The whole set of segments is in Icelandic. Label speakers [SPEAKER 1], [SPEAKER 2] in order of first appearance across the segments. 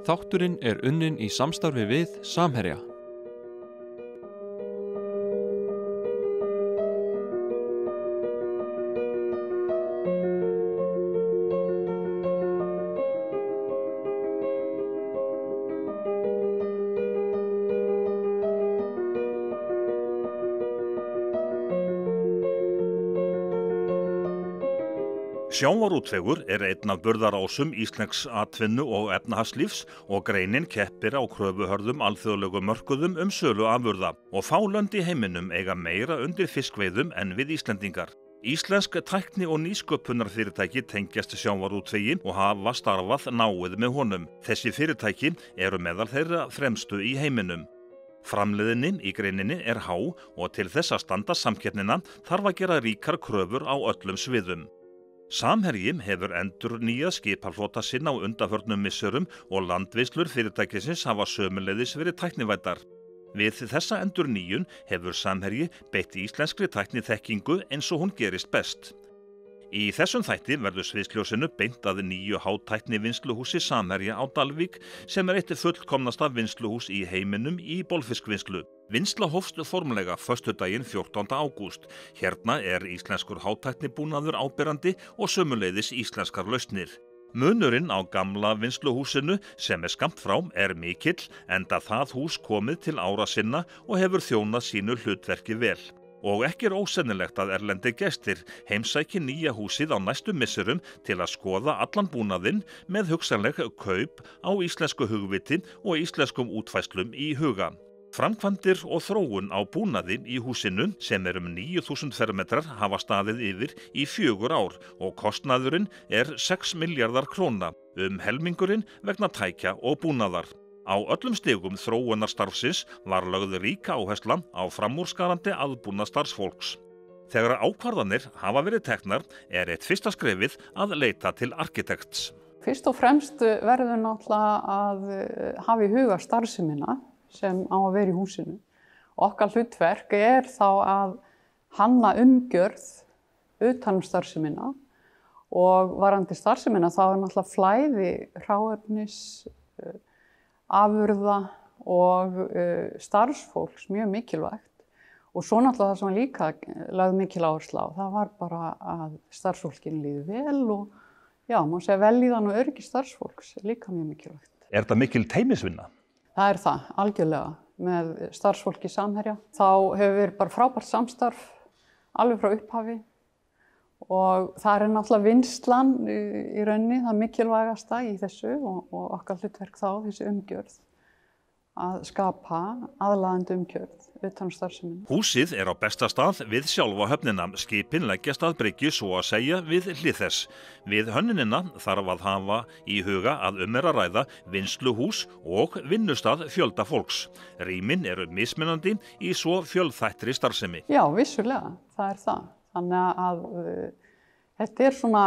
[SPEAKER 1] Þátturinn unnin í samstarfi við Samherja.
[SPEAKER 2] Sjávarútvegur einn af burðarásum íslensks atvinnu og efnahagslífs og greinin keppir á kröfuhörðum alþjóðlegum mörkuðum sölu afurða og fá lönd í heiminum eiga meira undir fiskveiðum en við Íslendingar. Íslensk tækni- og nýsköpunarfyrirtæki tengjast sjávarútvegi og hafa starfað náið með honum. Þessi fyrirtæki eru meðal þeirra fremstu í heiminum. Framleiðnin í greininni há og til þess að standa samkeppnina þarf að gera ríkar kröfur á öllum sviðum. Samherji hefur endurnýjað skipaflota sinn á undanförnum misserum og landvinnslur fyrirtækisins hafa sömuleiðis verið tæknivæddar. Við þessa endurnýjun hefur Samherji beitt íslenskri tækniþekkingu eins og hún gerist best. Í þessum þætti verður sviðsljósinu beint að nýju hátæknivinnsluhúsi Samherja á Dalvík sem eitt fullkomnasta vinnsluhús í heiminum í bolfiskvinnslu. Vinnsla hófst formlega föstudaginn 14. ágúst. Hérna íslenskur hátæknibúnaður áberandi og sömuleiðis íslenskar lausnir. Munurinn á gamla vinnsluhúsinu sem skammt frá mikill enda það hús komið til ára sinna og hefur þjónað sínu hlutverki vel. Og ekki ósennilegt að erlendir gestir heimsæki nýja húsið á næstu misserum til að skoða allan búnaðinn með hugsanleg kaup á íslensku hugviti og íslenskum útfærslum í huga. Framkvæmdir og þróun á búnaði í húsinu sem 9.000 fermetrar hafa staðið yfir í 4 ár og kostnaðurinn 6 milljarðar króna, helmingurinn vegna tækja og búnaðar. Á öllum stigum þróunarstarfsins var lögð rík áhersla á framúrskarandi aðbúnað starfsfólks. Þegar ákvarðanir hafa verið teknar eitt fyrsta skrefið að leita til arkitekts.
[SPEAKER 3] Fyrst og fremst verður náttúrulega að hafa í huga starfsemina sem á að vera í húsinu. Okkar hlutverk þá að hanna umgjörð utan starfsemina og varðandi starfsemina þá náttúrulega flæði hráefnis, afurða og starfsfólks mjög mikilvægt og svo náttúrulega það sem líka lagði mikil áherslu á, það var bara að starfsfólkinu líði vel og já, má segja vellíðan og öryggi starfsfólks líka mjög mikilvægt.
[SPEAKER 2] Þetta mikil teymisvinna?
[SPEAKER 3] Það það, algjörlega, með starfsfólki Samherja. Þá hefur verið bara frábært samstarf alveg frá upphafi og það náttúrulega vinnslan í rauninni það mikilvægasta í þessu og okkar hlutverk þá, þessi umgjörð, að skapa aðlaðandi umgjörð utan starfsemina.
[SPEAKER 2] Húsið á besta stað við sjálfa höfnina. Skipin leggjast að bryggju svo að segja við hlið þess. Við hönnunina þarf að hafa í huga að að ræða vinnsluhús og vinnustað fjölda fólks. Rýmin mismunandi í svo fjölþættri starfsemi.
[SPEAKER 3] Já, vissulega, það það. Þannig að þetta svona,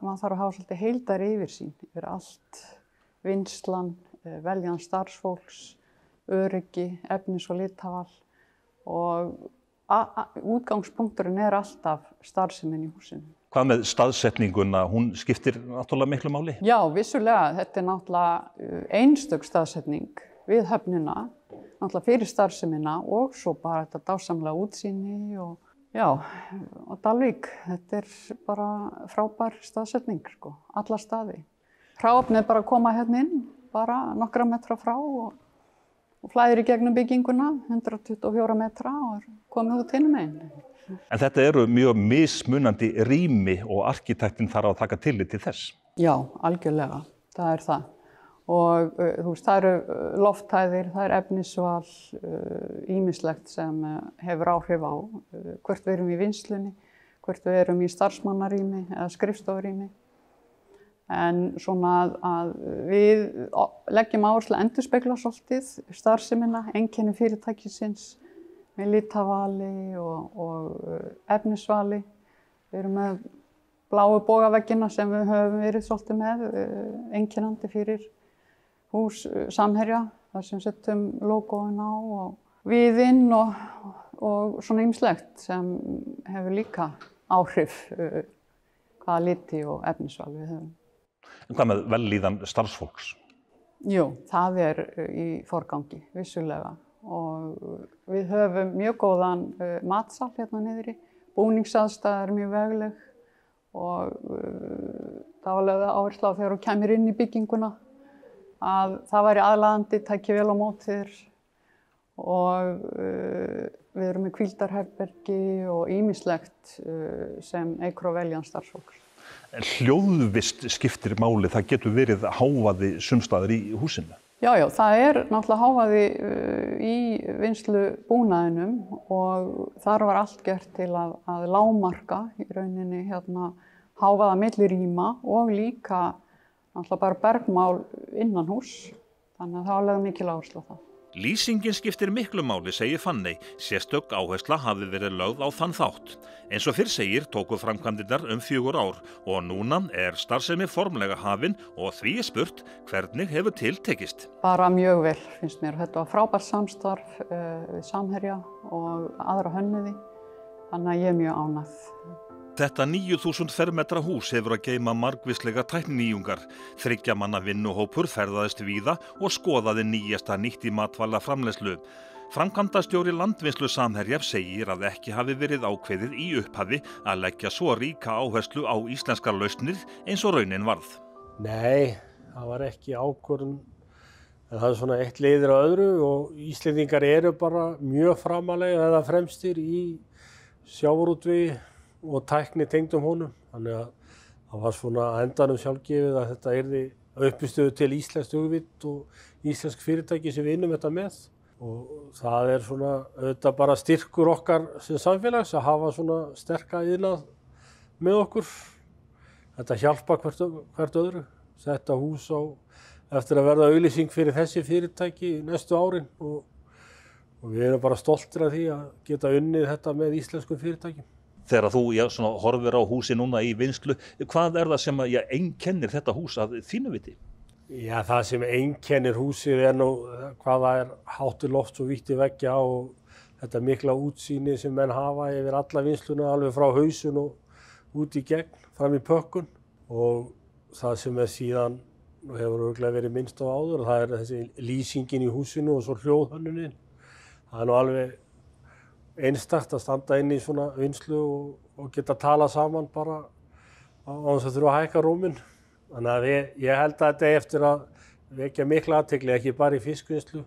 [SPEAKER 3] maður þarf að hafa svolítið heildari yfirsýn yfir allt, vinnslan, veljan starfsfólks, öryggi, efnis og litaval og útgangspunkturinn alltaf starfsemin í húsinu.
[SPEAKER 2] Hvað með staðsetninguna? Hún skiptir náttúrulega miklu máli?
[SPEAKER 3] Já, vissulega. Þetta náttúrulega einstök staðsetning við höfnina, náttúrulega fyrir starfsemina og svo bara þetta dásamlega útsýni og já, og Dalvík, þetta bara frábær staðsetning, sko, alla staði. Hráefnið bara að koma hérna inn, bara nokkra metra frá og flæðir í gegnum bygginguna, 124 metra og komið út hinum megin.
[SPEAKER 2] En þetta mjög mismunandi rými og arkitektinn þarf að taka tillit til þess?
[SPEAKER 3] Já, algjörlega, það það. Og þú veist, það lofthæðir, það efnisval, ýmislegt sem hefur áhrif á hvort við erum í vinnslunni, hvort við erum í starfsmannarými eða skrifstofurými. En svona að við leggjum áherslu að endurspegla svolítið starfsemina, einkenni fyrirtækisins með litavali og efnisvali. Við erum með bláu bogaveggina sem við höfum verið svolítið með, einkennandi fyrir hús Samherja, þar sem setjum logoinn á og viðinn og svona ýmislegt sem hefur líka áhrif hvaða liti og efnisval við höfum.
[SPEAKER 2] En hvað með vellíðan starfsfólks?
[SPEAKER 3] Jú, það í forgangi, vissulega. Og við höfum mjög góðan matsal hérna niðri. Búningsaðstaða mjög vegleg og það var lögð áhersla á þegar þú kemur inn í bygginguna að það væri aðlaðandi, tæki vel á móti þér og við erum með hvíldarherbergi og ýmislegt sem eykur á veljan starfsfólks.
[SPEAKER 4] Hljóðvist skiptir máli, það getur verið hávaði sumstaðar í húsinu.
[SPEAKER 3] Já, náttúrulega hávaði í vinnslubúnaðinum og þar var allt gert til að lágmarka í rauninni hávaða milli rýma og líka náttúrulega bara bergmál innan hús. Þannig að það var lögð mikil áhersla á það.
[SPEAKER 2] Lýsingin skiptir miklu máli, segir Fanney. Sérstök áhersla hafi verið lögð á þann þátt. Eins og fyrr segir tóku framkvæmdirnar 4 ár og núna starfsemi formlega hafin og því spurt hvernig hefur til tekist.
[SPEAKER 3] Bara mjög vel finnst mér. Þetta var frábært samstarf við Samherja og aðra hönnuði. Þannig að ég mjög ánægð.
[SPEAKER 2] Þetta 9.000 fermetra hús hefur að geyma margvíslega tækninýjungar. 3 manna vinnuhópur ferðaðist víða og skoðaði nýjasta nýtt í matvælaframleiðslu. Framkvæmdastjóri landvinnslu Samherja segir að ekki hafi verið ákveðið í upphafi að leggja svo ríka áherslu á íslenskar lausnir eins og raunin varð.
[SPEAKER 5] Nei, það var ekki ákvörðun. Það er svona eitt leiðir á öðru og Íslendingar eru bara mjög framalega eða fremstir í sjávarútvegi og tækni tengdum honum. Þannig að það var svona að endanum sjálfgefið að þetta yrði uppistöðu til íslenskt hugvit og íslensk fyrirtæki sem við vinnum þetta með. Og það er svona auðvitað bara styrkur okkar sem samfélags að hafa svona sterka iðnað með okkur. Þetta hjálpa hvert öðru. Þetta hús á eftir að verða auglýsing fyrir þessi fyrirtæki næstu árin og við erum bara stoltir af því að geta unnið þetta með íslenskum fyrirtækjum.
[SPEAKER 4] Þegar þú horfir á húsi núna í vinnslu, hvað er það sem einkennir þetta hús að þínu viti?
[SPEAKER 5] Já, það sem einkennir húsið nú hvað það háttur lofts og vítti veggja og þetta mikla útsýni sem menn hafa yfir alla vinnsluna alveg frá hausun og út í gegn, fram í pökkun og það sem síðan hefur örugglega verið minnst á áður og það er þessi lýsingin í húsinu og svo hljóðhönnunin. Það nú alveg einstakt að standa inn í svona vinnslu og geta tala saman bara á þess að þurfa að hækka rúminn. Þannig að ég held að þetta eftir að vekja mikla athygli, ekki bara í fiskvinnslu,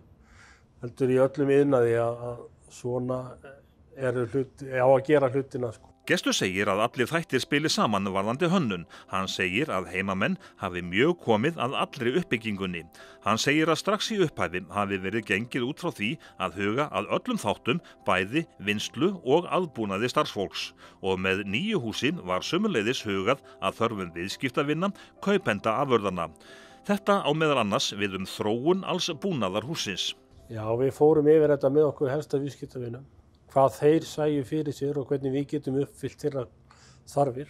[SPEAKER 5] heldur í öllum iðnaði að svona á að gera hlutina.
[SPEAKER 2] Gestur segir að allir þættir spili saman varðandi hönnun. Hann segir að heimamenn hafi mjög komið að allri uppbyggingunni. Hann segir að strax í upphafi hafi verið gengið út frá því að huga að öllum þáttum, bæði vinnslu og aðbúnaði starfsfólks. Og með nýju húsi var sömuleiðis hugað að þörfum viðskiptavinna, kaupenda afurðana. Þetta á meðal annars við þróun alls búnaðar hússins.
[SPEAKER 5] Já, við fórum yfir þetta með okkur helsta viðskiptavinum. Hvað þeir sæju fyrir sér og hvernig við getum uppfyllt þeirra þarfir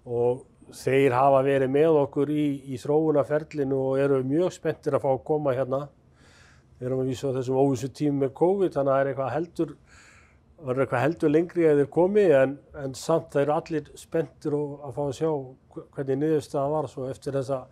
[SPEAKER 5] og þeir hafa verið með okkur í þróunarferlinu og eru mjög spenntir að fá að koma hérna. Við erum að vísa á þessum óvissu tímum með COVID, þannig að það verður eitthvað heldur lengri að þeir komi en samt það eru allir spenntir að fá að sjá hvernig niðurstaðan var svo eftir þessa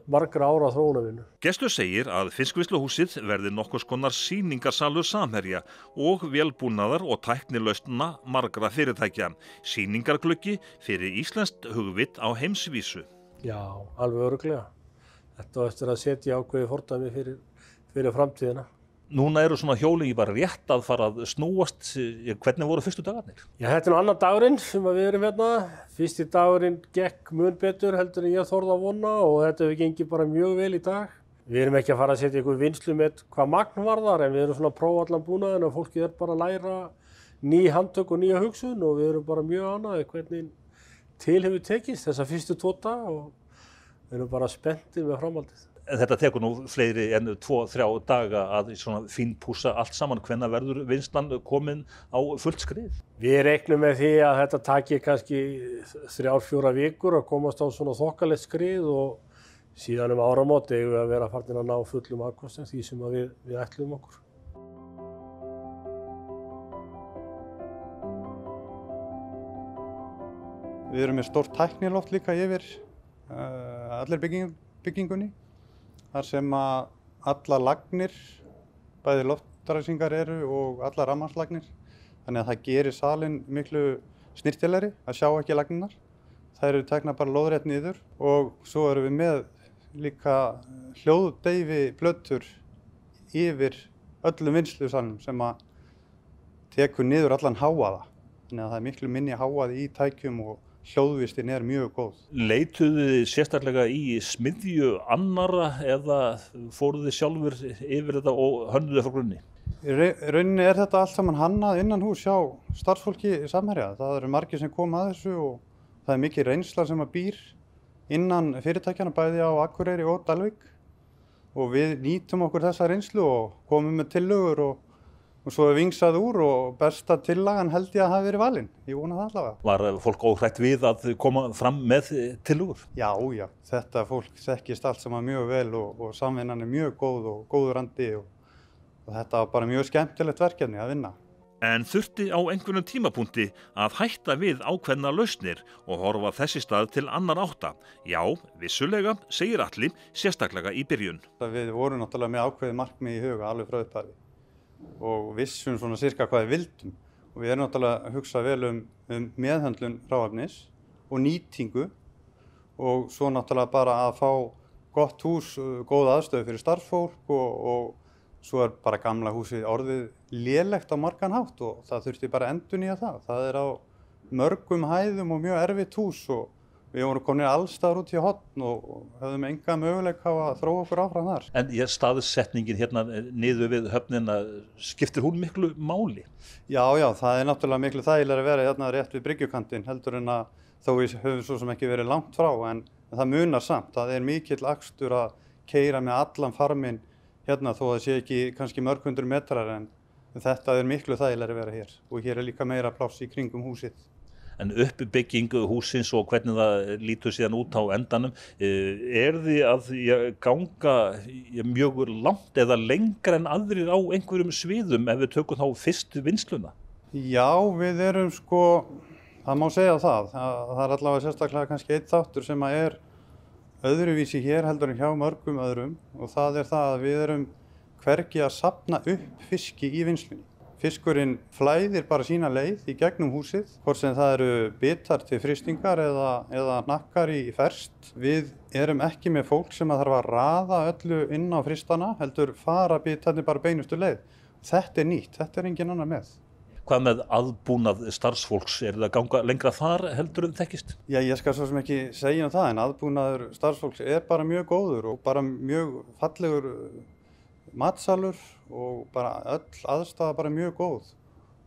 [SPEAKER 5] margra ára þróunarvinnu.
[SPEAKER 2] Gestur segir að fiskvinnsluhúsið verði nokkurs konar sýningarsalur Samherja og vélbúnaðar og tæknilausna margra fyrirtækja. Sýningargluggi fyrir íslenskt hugvit á heimsvísu.
[SPEAKER 5] Já, alveg örugglega. Þetta var eftir að setja ákveðið fordæmi fyrir framtíðina.
[SPEAKER 4] Núna eru svona hjóli bara rétt að fara að snúast. Hvernig voru fyrstu dagarnir?
[SPEAKER 5] Já, þetta er annar dagurinn sem við erum hérna. Fyrsti dagurinn gekk mun betur heldur en ég þorði að vona og þetta hefur gengið bara mjög vel í dag. Við erum ekki að fara að setja einhver vinnslu með hvað magn varðar en við erum svona að prófa allan búnaðinn og fólkið bara að læra ný handtök og nýja hugsun og við erum bara mjög ánægðir hvernig til hefur tekist þessa fyrstu 2 daga og við erum bara spenntir með framhaldið.
[SPEAKER 4] En þetta tekur nú fleiri en 2-3 daga að fínpússa allt saman. Hvenær verður vinnslan komin á fullt skrið?
[SPEAKER 5] Við reiknum með því að þetta taki kannski 3-4 vikur að komast á svona þokkalegt skrið og síðan áramót eigum við að vera farnir að ná fullum afköstum því sem við ætluðum okkur.
[SPEAKER 6] Við erum með stórt tækniloft líka yfir allir byggingunni. þar sem að alla lagnir, bæði loftræsingar eru og alla rafmagnslagnir. Þannig að það gerir salinn miklu snyrtilegri að sjá ekki lagnirnar. Það eru teknar bara lóðrétt niður og svo erum við með líka hljóðdeyfi plötur yfir öllum vinnslusalnum sem að tekur niður allan hávaða. Þannig að það er miklu minni hávaði í tækjum og hljóðvistin er mjög góð.
[SPEAKER 4] Leituðu þið sérstaklega í smiðju annarra eða fóruð þið sjálfur yfir þetta og hönnuðu frá grunni?
[SPEAKER 6] Í rauninni er þetta allt saman hannað innan hús hjá starfsfólki Samherja. Það eru margir sem koma að þessu og það er mikið reynsla sem að býr innan fyrirtækjana bæði á Akureyri og Dalvík. Og við nýtum okkur þessa reynslu og komum með tillögur og svo er vingsað úr og besta tillagan held ég að hafi verið valin. Ég vona það allavega.
[SPEAKER 4] Var fólk óhrætt við að koma fram með tillögur?
[SPEAKER 6] Já, þetta fólk þekkist allt saman mjög vel og samvinnan er mjög góð og góður andi og þetta var bara mjög skemmtilegt verkefni að vinna.
[SPEAKER 2] En þurfti á einhvernum tímapunkti að hætta við ákveðna lausnir og horfa þessi stað til annar átta. Já, vissulega, segir Atli, sérstaklega í byrjun.
[SPEAKER 6] Við vorum náttúrulega með ákveðið markmið í huga alveg frá upphafi og vissum svona sirka hvað við vildum. Og við erum náttúrulega að hugsa vel um meðhöndlun hráefnis og nýtingu og svo náttúrulega bara að fá gott hús, góð aðstöðu fyrir starfsfólk og svo er bara gamla húsið orðið lélegt á margan hátt og það þurfti bara endurnýja það. Það er á mörgum hæðum og mjög erfitt hús og við vorum komin allstaðar út í horn og höfðum enga möguleika á að þróa okkur áfram þar.
[SPEAKER 4] En staðsetningin hérna niður við höfnina, skiptir hún miklu máli?
[SPEAKER 6] Já, það er náttúrulega miklu þægilega að vera hérna rétt við bryggjukantinn heldur en að þó við höfum svo sem ekki verið langt frá en það munar samt. Það er mikill akstur að keyra með allan farminn hérna þó það sé ekki kannski mörg hundruð metrar en þetta er miklu þægilega að vera hér og hér er líka meira pláss í kringum húsið.
[SPEAKER 4] En uppbygging húsins og hvernig það lítur síðan út á endanum, er þið að ganga mjög langt eða lengra en aðrir á einhverjum sviðum ef við tökum þá fyrstu vinnsluna?
[SPEAKER 6] Já, við erum það má segja það. Það er allavega sérstaklega kannski einn þáttur sem að er öðruvísi hér heldur en hjá mörgum öðrum og það er það að við erum hvergi að safna upp fiski í vinnslunni. Fiskurinn flæðir bara sína leið í gegnum húsið, hvort sem það eru bitar til frystingar eða hnakkar í ferskt. Við erum ekki með fólk sem að þarf að raða öllu inn á frystana, heldur fara bitarnir bara beinustu leið. Þetta er nýtt, þetta er engin annar með.
[SPEAKER 4] Hvað með aðbúnað starfsfólks, er það að ganga lengra þar heldur en þekkist?
[SPEAKER 6] Já, ég skal svo sem ekki segja það, en aðbúnaður starfsfólks er bara mjög góður og bara mjög fallegur matsalur og bara öll aðstafa bara mjög góð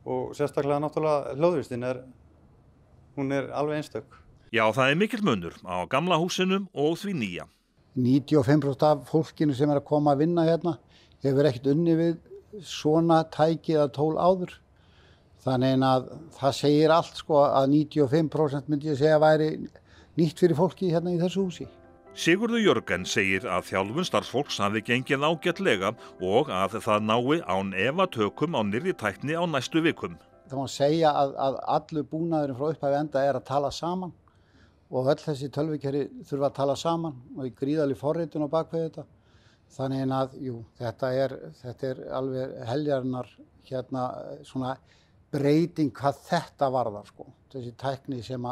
[SPEAKER 6] og sérstaklega náttúrulega hljóðvistin hún er alveg einstök.
[SPEAKER 2] Já, það er mikill munur á gamla húsinum og því nýja.
[SPEAKER 7] 95% af fólkinu sem er að koma að vinna hérna hefur ekkert unnið við svona tæki eða tól áður. Þannig að það segir allt að 95% myndi ég segja væri nýtt fyrir fólki hérna í þessu húsi.
[SPEAKER 2] Sigurður Jörgen segir að þjálfun starfsfólks hafi gengið ágætlega og að það nái án efa tökum á nýrri tækni á næstu vikum.
[SPEAKER 7] Það má segja að allur búnaðurinn frá upphafi enda er að tala saman og öll þessi tölvukerfi þurfa að tala saman og í gríðarleg forritun á bakvið þetta. Þannig að þetta er alveg heljarinnar svona breyting hvað þetta varðar þessi tækni sem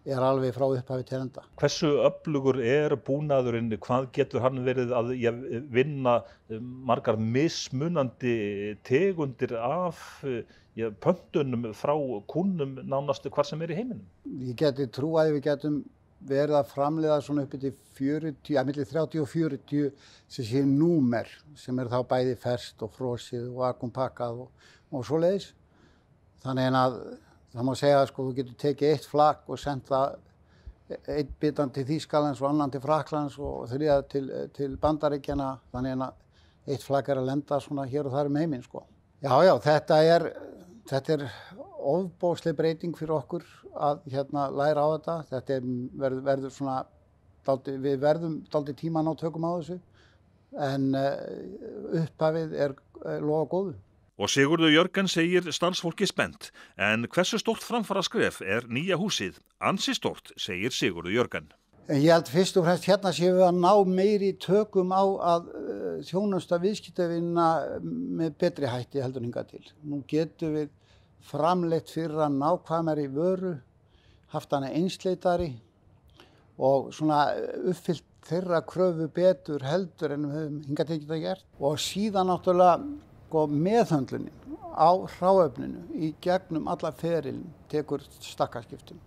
[SPEAKER 7] er alveg frá upphafi til enda.
[SPEAKER 4] Hversu öflugur er búnaðurinn, hvað getur hann verið að vinna margar mismunandi tegundir af pöntunum frá kúnnum nánast hvar sem er í heiminum?
[SPEAKER 7] Ég geti trúað að við getum verið að framleiða svona upp til 30 og 40 sem sé númer sem er þá bæði ferskt og frosið og akumpakkað og svoleiðis. Þannig að það má segja að þú getur tekið eitt flak og sendt það einn bitan til Þýskalands og annan til Frakklands og þriðja til Bandaríkjanna. Þannig að eitt flak er að lenda svona hér og þar heiminn. Já, þetta er ofboðsleg breyting fyrir okkur að læra á þetta. Þetta verður svona, við verðum dálítið tíma að ná tökum á þessu en upphafið er lofa góðu.
[SPEAKER 2] Og Sigurður Jörgen segir starfsfólki spennt, en hversu stórt framfaraskref er nýja húsið? Ansi stórt, segir Sigurður Jörgen.
[SPEAKER 7] En ég held fyrst og fremst hérna séum við að ná meiri tökum á að þjónusta viðskiptavinina með betri hætti heldur hingað til. Nú getum við framleitt fyrir að nákvæmari vöru, haft hana einsleitari og svona uppfyllt þeirra kröfu betur heldur en við höfum hingað til geta gert. Og síðan náttúrulega meðhöndlunin á hráefninu í gegnum alla ferilin tekur stakkaskiptum.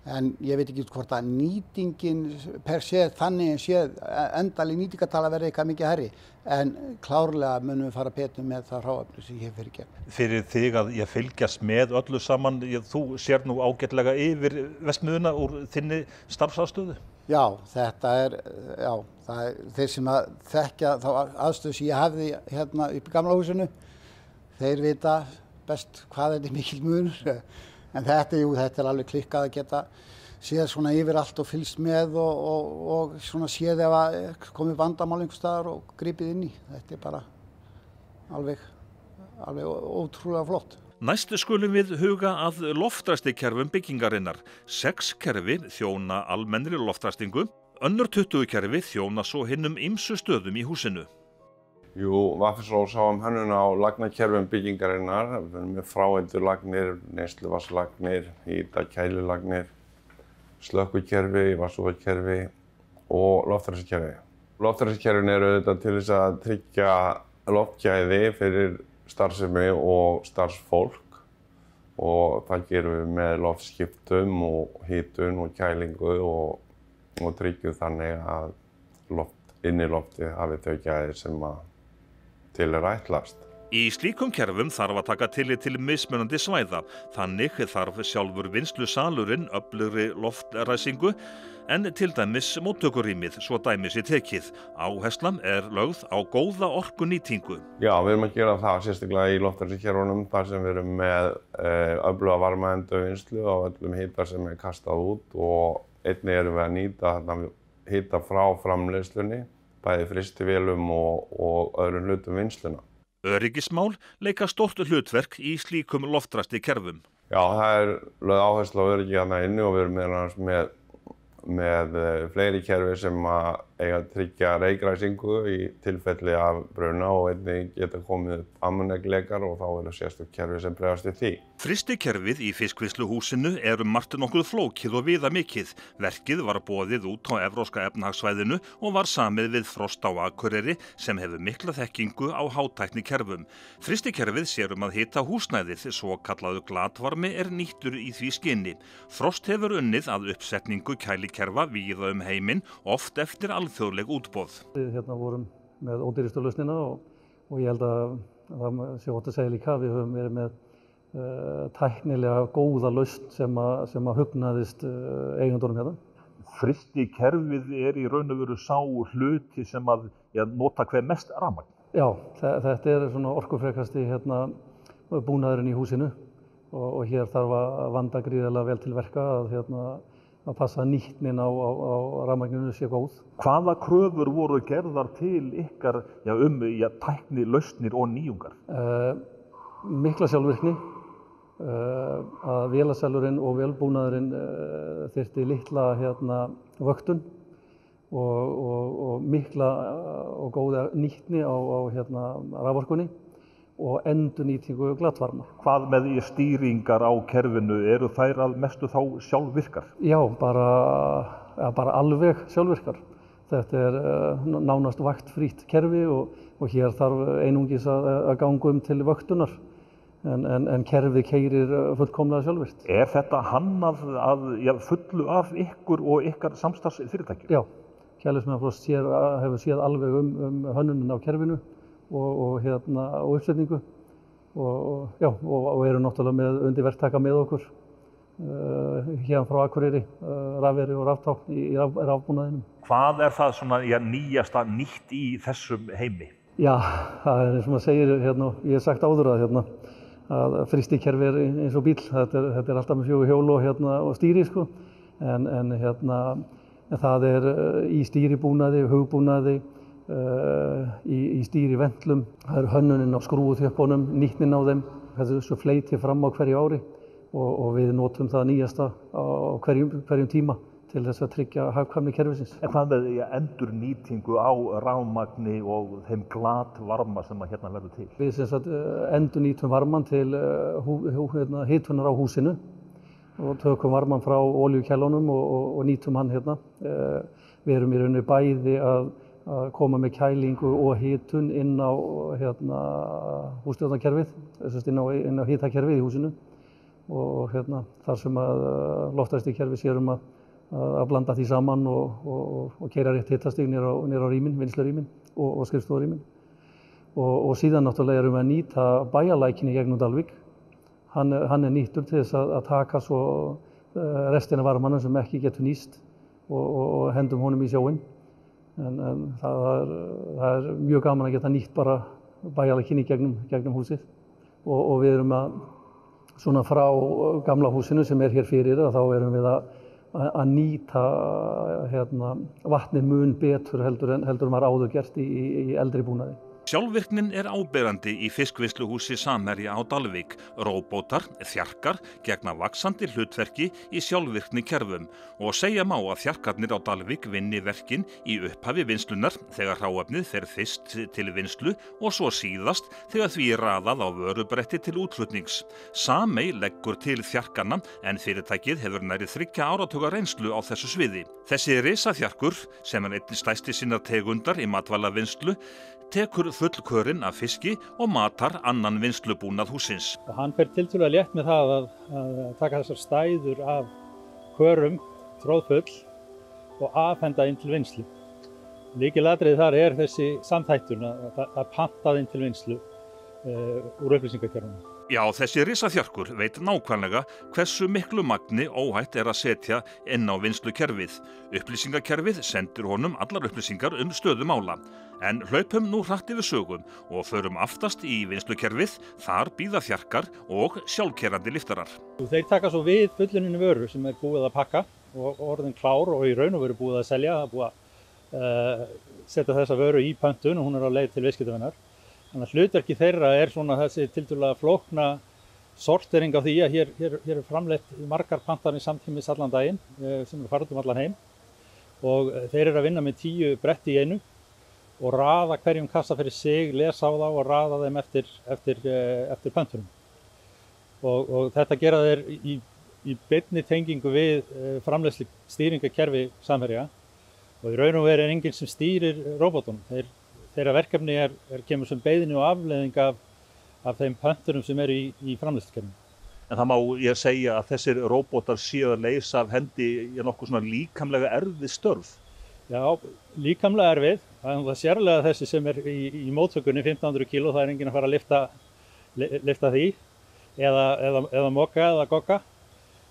[SPEAKER 7] En ég veit ekki hvort að nýtingin per se þannig séð endaleg nýtingatala verði eitthvað mikið hærri en klárlega munum við fara betur með það hráefni sem ég fyrir gegn.
[SPEAKER 4] Fyrir þig að ég fylgjast með öllu saman, þú sér nú ágætlega yfir verksmiðjuna úr þinni starfsaðstöðu?
[SPEAKER 7] Já, þetta það er þeir sem að þekkja þá aðstöðu sem ég hafði hérna upp í gamla húsinu, þeir vita best hvað þetta er mikil munur. En þetta er alveg klikkað að geta séð svona yfir allt og fylgst með og svona séð ef að komið vandamál einhvers staðar og gripið inn í. Þetta er bara alveg ótrúlega flott.
[SPEAKER 2] Næst skulum við huga að loftræstikerfum byggingarinnar. 6 kerfi þjóna almennri loftræstingu, önnur 20 kerfi þjóna svo hinnum ýmsu stöðum í húsinu.
[SPEAKER 8] Jú, Vaffinsrós sá hönnun á lagnakerfum byggingarinnar. Við erum með fráeindulagnir, neysluvatnslagnir, hita-kælulagnir, slökkvikerfi, vatnsúðakerfi og loftræstikerfi. Loftræstikerfin eru auðvitað til þess að tryggja loftgæði fyrir starfsemi og starfsfólk og það gerum við með loftskiptum og hitun og kælingu og tryggjum þannig að inniloftið hafi þau gæði sem að til ætlast.
[SPEAKER 2] Í slíkum kerfum þarf að taka tillit til mismunandi svæða. Þannig þarf sjálfur vinnslusalurinn öflugri loftræsingu en til dæmis móttökurýmið, svo dæmi sé tekið. Áherslan er lögð á góða orkunýtingu.
[SPEAKER 8] Já, við erum að gera það sérstaklega í loftræstikerfunum þar sem við erum með öfluga varmaendurvinnslu á öllum hita sem er kastað út og einnig erum við að nýta hita frá framleiðslunni, bæði frystivélum og öðrum hlutum vinnsluna.
[SPEAKER 2] Öryggismál leika stórt hlutverk í slíkum loftræstikerfum.
[SPEAKER 8] Já, það er lögð áhersla á öryggi þarna inni og við erum meðal annars með fleiri kerfi sem að eiga að tryggja reykræsingu í tilfelli af bruna og einnig geta komið upp ammóníakleikar og þá eru sérstök kerfi sem bregðast við því.
[SPEAKER 2] Frystikerfið í fiskvinnsluhúsinu er margt nokkuð flókið og viðamikið. Verkið var boðið út á Evrópska efnahagssvæðinu og var samið við Frost á Akureyri sem hefur mikla þekkingu á hátæknikerfum. Frystikerfið sér að hita húsnæðið, svo kallaður glatvarmi er nýttur í því skyni. Frost hefur unnið að uppsetningu kælikerfa víða heiminn, oft eftir alþjóðleg útboð.
[SPEAKER 9] Við vorum með ódýrustu lausnina og ég held að það sé ótt að segja líka, við höfum verið með tæknilega góða lausn sem að hugnaðist eigendunum hérna.
[SPEAKER 4] Frystikerfið er í raun og veru sá hluti sem að nota hver mest rafmagn.
[SPEAKER 9] Já, þetta er svona orkufrekasti búnaðurinn í húsinu og hér þarf að vanda gríðarlega vel til verka að passa að nýtnin á rafmagninu sé góð.
[SPEAKER 4] Hvaða kröfur voru gerðar til ykkar tækni, lausnir og nýjungar?
[SPEAKER 9] Mikla sjálfvirkni, að vélaselurinn og vélbúnaðurinn þyrfti litla vöktun og mikla og góða nýtni á raforkunni og endurnýtingu glatvarma.
[SPEAKER 4] Hvað með stýringar á kerfinu, eru þær að mestu þá sjálfvirkar?
[SPEAKER 9] Já, bara alveg sjálfvirkar. Þetta er nánast vaktfrítt kerfi og hér þarf einungis að ganga til vöktunar en kerfið keyrir fullkomlega sjálfvirkt.
[SPEAKER 4] Er þetta hannað að fullu af ykkur og ykkar samstarfsfyrirtækjum?
[SPEAKER 9] Já, Kælismannafrost hefur séð alveg hönnunin á kerfinu og uppsetningu og eru náttúrulega með undirverktaka með okkur hérna frá Akureyri, rafveri og raftákn í rafbúnaðinum.
[SPEAKER 4] Hvað er það svona nýjasta nýtt í þessum heimi?
[SPEAKER 9] Já, það er eins og maður segir ég hef sagt áður að frystikerfi er eins og bíl, þetta er alltaf með 4 hjól og stýri sko, en það er í stýribúnaði, hugbúnaði, í stýrivendlum, það er hönnunin á skrúfuþjöppunum, nýtnin á þeim, þessu fleiti fram á hverju ári og við notum það nýjasta á hverjum tíma til þess að tryggja hagkvæmni kerfisins.
[SPEAKER 4] En hvað með endurnýtingu á rafmagni og þeim glatvarma sem að hérna verður til?
[SPEAKER 9] Við sem sagt endurnýtum varmann til hitunar á húsinu og tökum varmann frá olíukælunum og nýtum hann hérna. Við erum í rauninni bæði að koma með kælingu og hitun inn á hússtjórnarkerfið, inn á hitakerfið í húsinu og þar sem að loftræstikerfið séum að blanda því saman og keyra rétt hitastig niður á rýmin, vinnslurýmin og skrifstofurýmin. Og síðan náttúrulega erum við að nýta bæjarlækinn í gegnum Dalvík. Hann er nýttur til þess að taka svo restina varmanum sem ekki getur nýst og hendum honum í sjóinn. En það er mjög gaman að geta nýtt bara bæjarlækinn í gegnum húsið. Og við erum svona frá gamla húsinu sem er hér fyrir þá erum við að nýta vatnið mun betur heldur en var áður gert í eldri búnaði.
[SPEAKER 2] Sjálfvirknin er áberandi í fiskvinnsluhúsi Samherja á Dalvík. Róbótar, þjarkar, gegna vaxandi hlutverki í sjálfvirkni kerfum og segja má að þjarkarnir á Dalvík vinni verkin í upphafi vinslunar þegar hráefnið fer fyrst til vinslu og svo síðast þegar því er raðað á vörubretti til útflutnings. Samey leggur til þjarkarna en fyrirtækið hefur nærri 3 áratuga reynslu á þessu sviði. Þessi risaþjarkur, sem er einnig stærsti sinnar tegundar í matvælavinnslu, tekur fullkörinn af fiski og matar annan vinnslubúnað hússins.
[SPEAKER 10] Og hann fer tiltölulega létt með það að taka þessar stæður af körum, tróðfull og afhenda inn til vinnslu. Lykilatriði þar er þessi samþættun að panta inn til vinnslu úr upplýsingakerfunum.
[SPEAKER 2] Já, þessi risaþjarkur veit nákvæmlega hversu miklu magni óhætt er að setja inn á vinnslukerfið. Upplýsingakerfið sendir honum allar upplýsingar stöðu mála. En hlaupum nú hratt yfir sögum og förum aftast í vinnslukerfið, þar bíða þjarkar og sjálfkerandi liftarar.
[SPEAKER 10] Þeir taka svo við fulluninu vöru sem er búið að pakka og orðin klár og í raun og veru búið að selja. Það er búið að setja þessa vöru í pöntun og hún er á leið til viðskiptavinnar. Þannig að hlutverki þeirra er svona þessi tiltölulega flókna sortering á því að hér er framleitt margar pantanir samtímis allan daginn sem eru farið allan heim og þeir eru að vinna með 10 bretti í einu og raða hverjum kassa fyrir sig, lesa á þá og raða þeim eftir pöntunum. Og þetta gera þeir í beinni tengingu við framleiðslu stýringakerfi Samherja og í raun og veru er enginn sem stýrir róbótunum. Þeirra verkefni kemur sem beiðni og afleiðing af þeim pöntunum sem eru í framleiðslukerfinu.
[SPEAKER 4] En það má ég segja að þessir róbótar séu að leysa af hendi nokkuð svona líkamlega erfið störf.
[SPEAKER 10] Já, líkamlega erfið. Það er sérlega þessi sem er í móttökunni 1500 kíló, það er enginn að fara að lyfta því eða moka eða gogga.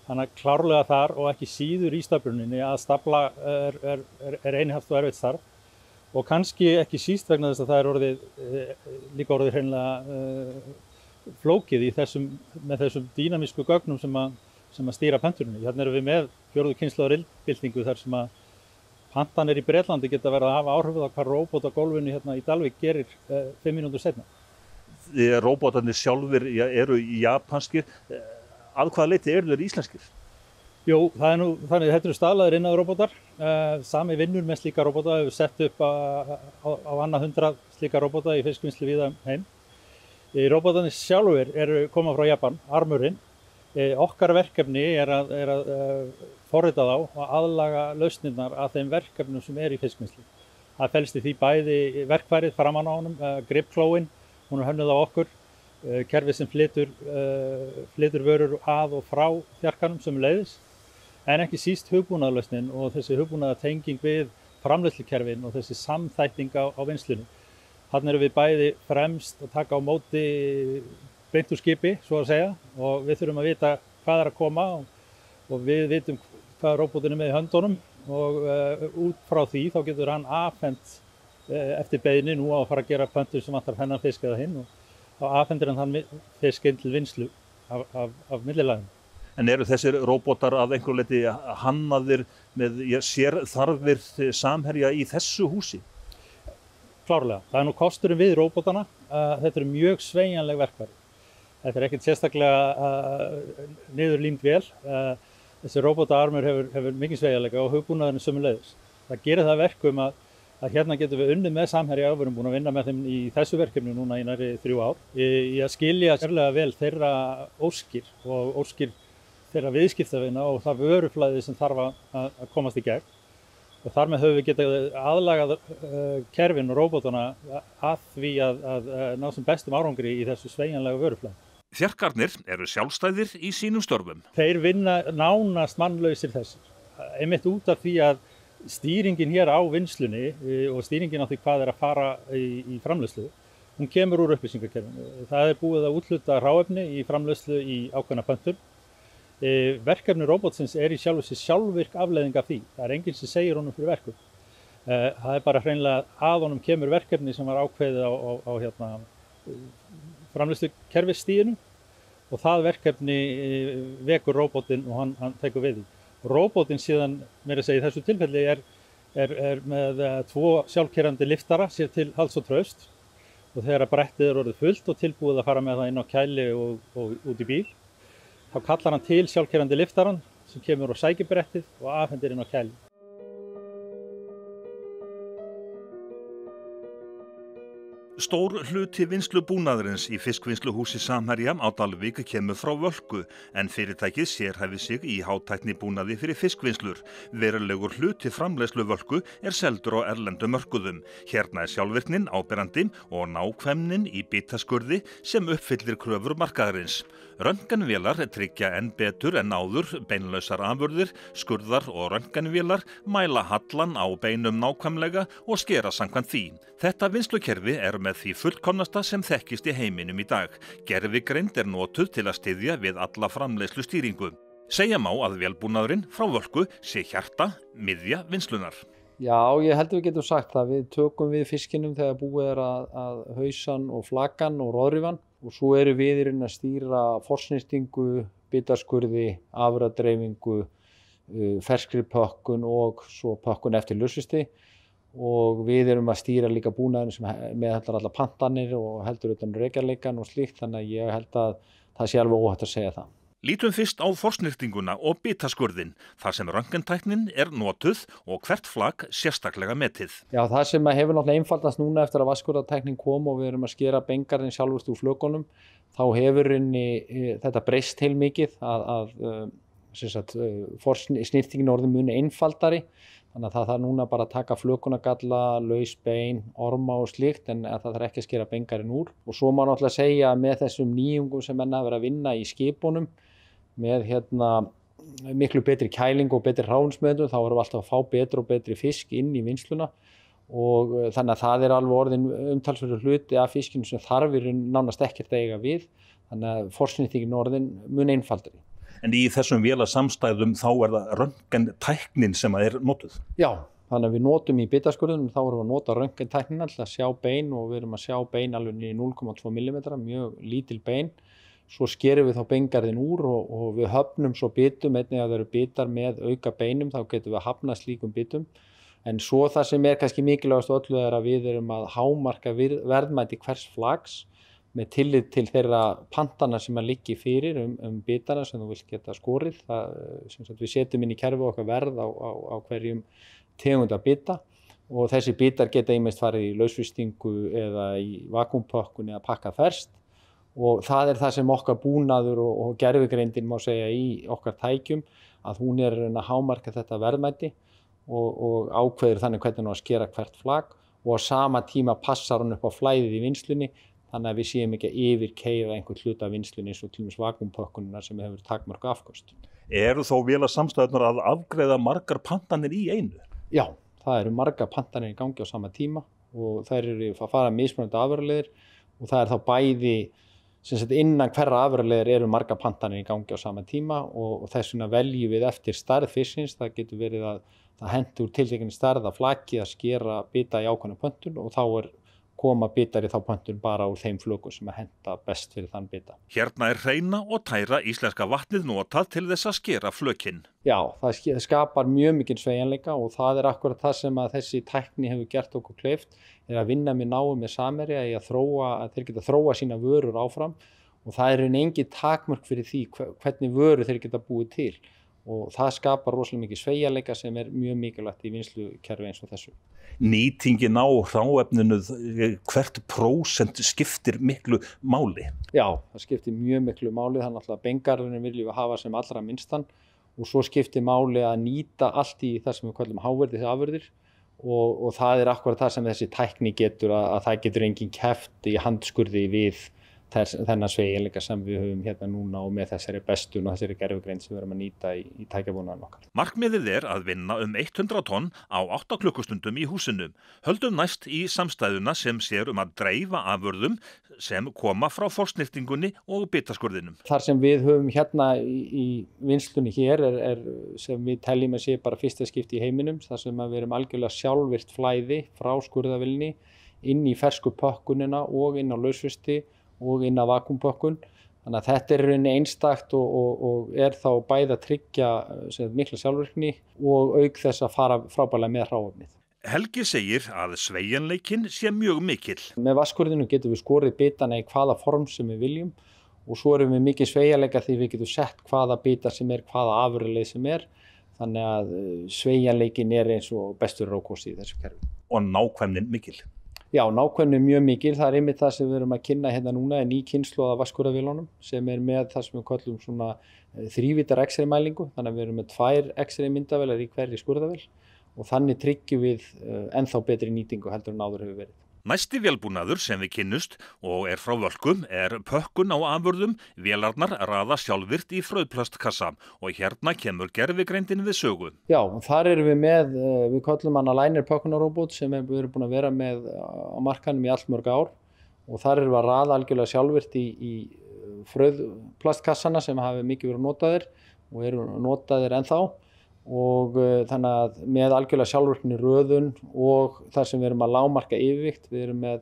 [SPEAKER 10] Þannig að klárlega þar og ekki síður í stafluninni að stafla er einhaft og erfitt starf. Og kannski ekki síst vegna þess að það er líka orðið hreinlega flókið með þessum dýnamísku gögnum sem að stýra pöntuninni. Hérna erum við með 4. kynslóðar byltingu þar sem að pantanir í Bretlandi geta verið að hafa áhrif á hvað róbót á gólfinu hérna í Dalvík gerir 5 mínútur seinna.
[SPEAKER 4] Róbótarnir sjálfir eru japanskir. Að hvaða leyti eru þeir íslenskir?
[SPEAKER 10] Jú, það er nú þannig að þetta eru staðlaðir innáróbótar. Sami vinnur með slíka róbóta, hefur sett upp á annað 100 slíka róbóta í fiskvinnslu víða heim. Róbótarnir sjálfur koma frá Japan, armurinn. Okkar verkefni er að forrita þá og aðlaga lausnirnar að þeim verkefnum sem í fiskvinnslu. Það felst í því bæði verkfærið framan á honum, gripklóin, hún er hönnuð á okkur, kerfið sem flytur vörur að og frá þjarkanum sem leiðis. En ekki síst hugbúnaðarlausnin og þessi hugbúnaðartenging við framleiðslukerfin og þessi samþætting á vinnslunni. Þarna erum við bæði fremst að taka á móti beint úr skipi, svo að segja, og við þurfum að vita hvað er að koma og við vitum hvað róbótinn er með í höndunum og út frá því þá getur hann afhent eftir beiðni nú á að fara að gera pöntur sem vantar þennan fisk eða hinn og þá afhendir hann þann fisk inn til vinnslu af millilaginu.
[SPEAKER 4] En eru þessir róbótar að einhverju leyti hannaðir með sérþarfir Samherja í þessu húsi?
[SPEAKER 10] Klárlega. Það er nú kosturinn við róbótana. Þetta eru mjög sveigjanleg verkfæri. Þetta er ekkert sérstaklega niðurlímt vel. Þessi róbótaarmur hefur mikinn sveigjanleika og hugbúnaðurinn sömuleiðis. Það gerir það verkum að hérna getum við unnið með Samherja og við erum búin að vinna með þeim í þessu verkefni núna í nærri 3 ár. Í að skilja sérlega vel þeirra óskir og óskir þeirra viðskiptavina og það vöruflæði sem þarf að komast í gegn. Og þar með höfum við getað aðlagað kerfin og róbótana að því að ná sem bestum árangri í þessu sveigjanlega vöruflæði.
[SPEAKER 2] Þjarkarnir eru sjálfstæðir í sínum störfum.
[SPEAKER 10] Þeir vinna nánast mannlausir þessir. Einmitt út af því að stýringin hér á vinnslunni og stýringin á því hvað að fara í framleiðslu, hún kemur úr upplýsingakerfinu. Það búið að úthluta hráefni í framleiðslu í ákveðna pöntun. Verkefni róbótsins í sjálfu sér sjálfvirk afleiðing af því. Það enginn sem segir honum fyrir verkum. Það bara hreinlega að honum kemur verkefni sem var ákveðið á framleiðslukerfisstiginu og það verkefni vekur róbótinn og hann tekur við því. Róbótinn síðan, meira að segja í þessu tilfelli, er með 2 sjálfkeyrandi liftara sér til hals og traust og þegar brettið orðið fullt og tilbúið að fara með það inn á kæli og út í bíl, þá kallar hann til sjálfkeyrandi liftaran sem kemur og sækir brettið og afhendir inn á kæli.
[SPEAKER 2] Stór hluti vinnslubúnaðarins í fiskvinnsluhúsi Samherja á Dalvík kemur frá Völku en fyrirtækið sérhæfir sig í hátæknibúnaði fyrir fiskvinnslur. Verulegur hluti framleiðslu Völku seldur á erlendum mörkuðum. Hérna sjálfvirknin áberandi og nákvæmnin í bitaskurði sem uppfyllir kröfur markaðarins. Röntgenvélar tryggja enn betur en áður beinlausar afurðir, skurðar og röntgenvélar mæla hallan á beinum nákvæmlega og skera samkvæmt því. Þetta vinnslukerfi með því fullkomnasta sem þekkist í heiminum í dag. Gervigreind notuð til að styðja við alla framleiðslu stýringu. Segja má að vélbúnaðurinn frá Völku sé hjarta, miðja vinnslunnar.
[SPEAKER 11] Já, ég held við getum sagt það. Við tökum við fiskinum þegar búið að hausan og flakan og roðrifan og svo eru við í rauninni að stýra forsnýstingu, bitaskurði, afurðadreifingu, ferskri pökkun og svo pökkun eftir lausvisti. Og við erum að stýra líka búnaðinn sem meðhöndlar alla pantanir og heldur utan rekjanleikann og slíkt, þannig að ég held að það sé alveg óhætt að segja það.
[SPEAKER 2] Lítum fyrst á forsnýrtinguna og bitaskurðin, þar sem röntgentæknin notuð og hvert flak sérstaklega metið.
[SPEAKER 11] Já, það sem hefur náttúrulega einfaldast núna eftir að vatnskurðartæknin kom og við erum að skera bengarinn sjálfust úr flökunum, þá hefur þetta breyst heilmikið að forsnýrtingin orðin muni einfaldari. Þannig að það þarf núna bara að taka flökunagalla, laus bein, orma og slíkt en það þarf ekki að skera bengarinn úr. Og svo má náttúrulega segja að með þessum nýjungum sem menn hafa verið að vinna í skipunum með miklu betri kæling og betri hráefnismeðhöndlun þá erum við alltaf að fá betri og betri fisk inn í vinnsluna og þannig að það alveg orðin umtalsverður hluti af fiskinu sem þarf nánast ekkert að eiga við. Þannig að forsnýrtingin orðin mun einfaldari.
[SPEAKER 4] En í þessum vélasamstæðum þá það röntgentæknin sem notuð?
[SPEAKER 11] Já, þannig að við notum í bitaskurðunum, þá erum við að nota röntgentæknina til að sjá bein og við erum að sjá bein alveg í 0,2 mm, mjög lítil bein. Svo skerum við þá beingarðin úr og við höfnum svo bitum, einnig að það eru bitar með auka beinum, þá getum við að hafna slíkum bitum. En svo það sem kannski mikilvægast öllu að við erum að hámarka verðmæti hvers flags með tillit til þeirra pantana sem liggi fyrir bitana sem þú vilt geta skorið. Við setjum inn í kerfi okkar verð á hverjum tegunda bita og þessi bitar geta ýmist farið í lausvistingu eða í vakúmpökkun eða pakka ferskt og það það sem okkar búnaður og gervigreindin má segja í okkar tækjum að hún að hámarka þetta verðmæti og ákveður þannig hvernig hún að skera hvert flak og á sama tíma passar hún upp á flæðið í vinnslunni. Þannig að við séum ekki að yfirkeyra einhvern hluta af vinnslunni eins og til dæmis vakúmpökkunina sem hefur takmörk afköst.
[SPEAKER 4] Eru þó vélasamstæðurnar að afgreiða margar pantanir í einu?
[SPEAKER 11] Já, það eru margar pantanir í gangi á sama tíma og þær eru að fara mismunandi afurðaleiðir og það þá bæði innan hverra afurðaleiðir eru margar pantanir í gangi á sama tíma og þess vegna veljum við eftir stærð fisksins. Það getur verið að það hentur tiltekinni stærð af flaki að skera bita í ákveðna pöntun og þá koma bitar í þá pöntun bara úr þeim flökum sem henta best fyrir þann bita.
[SPEAKER 2] Hérna hreina og tæra íslenska vatnið notað til þess að skera flökin.
[SPEAKER 11] Já, það skapar mjög mikinn sveigjanleika og það akkurat það sem að þessi tækni hefur gert okkur kleift að vinna með náið með Samherja í að þeir geta þróa sína vörur áfram og það engin takmörk fyrir því hvernig vörur þeir geta búið til og það skapar rosalega mikið sveigjanleika sem mjög mikilvægt í vinnslukerfi eins og þessu.
[SPEAKER 4] Nýtingin á hráefninu, hvert prósent skiptir miklu máli?
[SPEAKER 11] Já, það skiptir mjög miklu máli, þannig að beingarðurinn viljum við hafa sem allra minnstan og svo skiptir máli að nýta allt í það sem við kallum háverðisafurðir og það akkurat það sem þessi tækni getur að það getur enginn keppt í handskurði við þennan sveigjanleika sem við höfum hérna núna og með þessari bestun og þessari gervigreind sem við erum að nýta í tækjabúnaðinn okkar.
[SPEAKER 2] Markmiðið að vinna 100 tonn á 8 klukkustundum í húsinu. Höldum næst í samstæðuna sem sér að dreifa afurðum sem koma frá forsnyrtingunni og bitaskurðinum.
[SPEAKER 11] Þar sem við höfum hérna í vinnslunni hér sem við teljum að sé bara fyrsta skipti í heiminum, þar sem við erum algjörlega sjálfvirkt flæði frá skurðavélni inn í fersku pökkunina og inn á lausvisti og inn á vakúmpökkun. Þannig að þetta rauninni einstakt og þá bæði að tryggja mikla sjálfvirkni og auk þess að fara frábærlega með hráefnið.
[SPEAKER 2] Helgi segir að sveigjanleikinn sé mjög mikill.
[SPEAKER 11] Með vatnskurðinu getum við skorið bitana í hvaða form sem við viljum og svo erum við mikið sveigjanleika því við getum sett hvaða bita sem hvaða afurðaleið sem Þannig að sveigjanleikinn eins og bestur rókosti í þessu kerfi.
[SPEAKER 4] Og nákvæmnin mikil?
[SPEAKER 11] Já, nákvæmni mjög mikil. Það einmitt það sem við erum að kynna hérna núna ný kynslóð af vatnskurðarvélunum sem með það sem við kallum svona þrívítar X-ray mælingu. Þannig að við erum með 2 X-ray myndavélar í hverri skurðarvél og þannig tryggjum við ennþá betri nýtingu heldur en áður hefur verið.
[SPEAKER 2] Næsti vélbúnaður sem við kynnust og frá Völku pökkun á afurðum. Vélarnar raða sjálfvirkt í frauðplastkassa og hérna kemur gervigreindin við sögu.
[SPEAKER 11] Já, þar erum við við kallum hana Liner pökkunarróbot sem við erum búin að vera með á markanum í allmörg ár og þar erum við að raða algjörlega sjálfvirkt í frauðplastkassana sem hafi mikið verið notaðir og eru notaðir ennþá. Og þannig að með algjörlega sjálfvirkni röðun og þar sem við erum að lágmarka yfirvikt, við erum með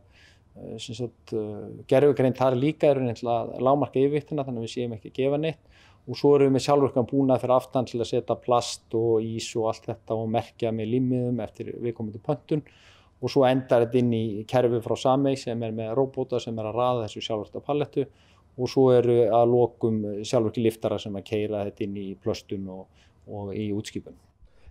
[SPEAKER 11] gervigreind þar líka að lágmarka yfirviktina þannig að við séum ekki að gefa neitt og svo erum við með sjálfvirkan búnað fyrir aftan til að setja plast og ís og allt þetta og merkja með límmiðum eftir viðkomandi pöntun og svo endar þetta inn í kerfi frá Samey sem með róbóta sem að raða þessu sjálfvirka pallettu og svo eru að lokum sjálfvirki liftara sem að keyra þetta inn í plöstun og í útskipun.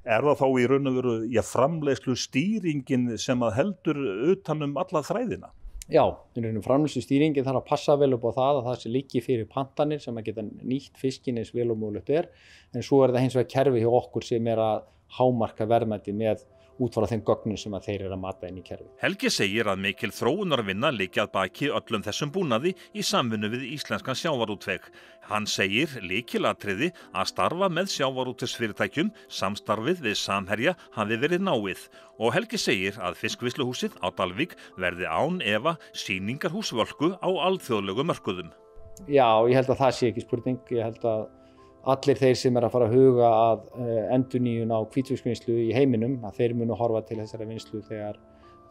[SPEAKER 4] Það þá í raun og veru framleiðslu stýringin sem að heldur utan alla þræðina?
[SPEAKER 11] Já, framleiðslu stýringin þarf að passa vel upp á það sé liggi fyrir pantanir sem að geta nýtt fiskinn eins vel og mögulegt en svo það hins vegar kerfi hjá okkur sem að hámarka verðmæti með út frá þeim gögnum sem að þeir eru að mata inn í kerfi.
[SPEAKER 2] Helgi segir að mikil þróunarvinna liggi að baki öllum þessum búnaði í samvinnu við íslenskan sjávarútveg. Hann segir lykilatriði að starfa með sjávarútvegsfyrirtækjum, samstarfið við Samherja hafi verið náið og Helgi segir að fiskvinnsluhúsið á Dalvík verði án efa sýningarhús Völku á alþjóðlegu mörkuðum.
[SPEAKER 11] Já, ég held að það sé ekki spurning. Ég held að allir þeir sem að fara að huga að endurnýjun á hvítfiskvinnslu í heiminum að þeir munu horfa til þessari vinnslu þegar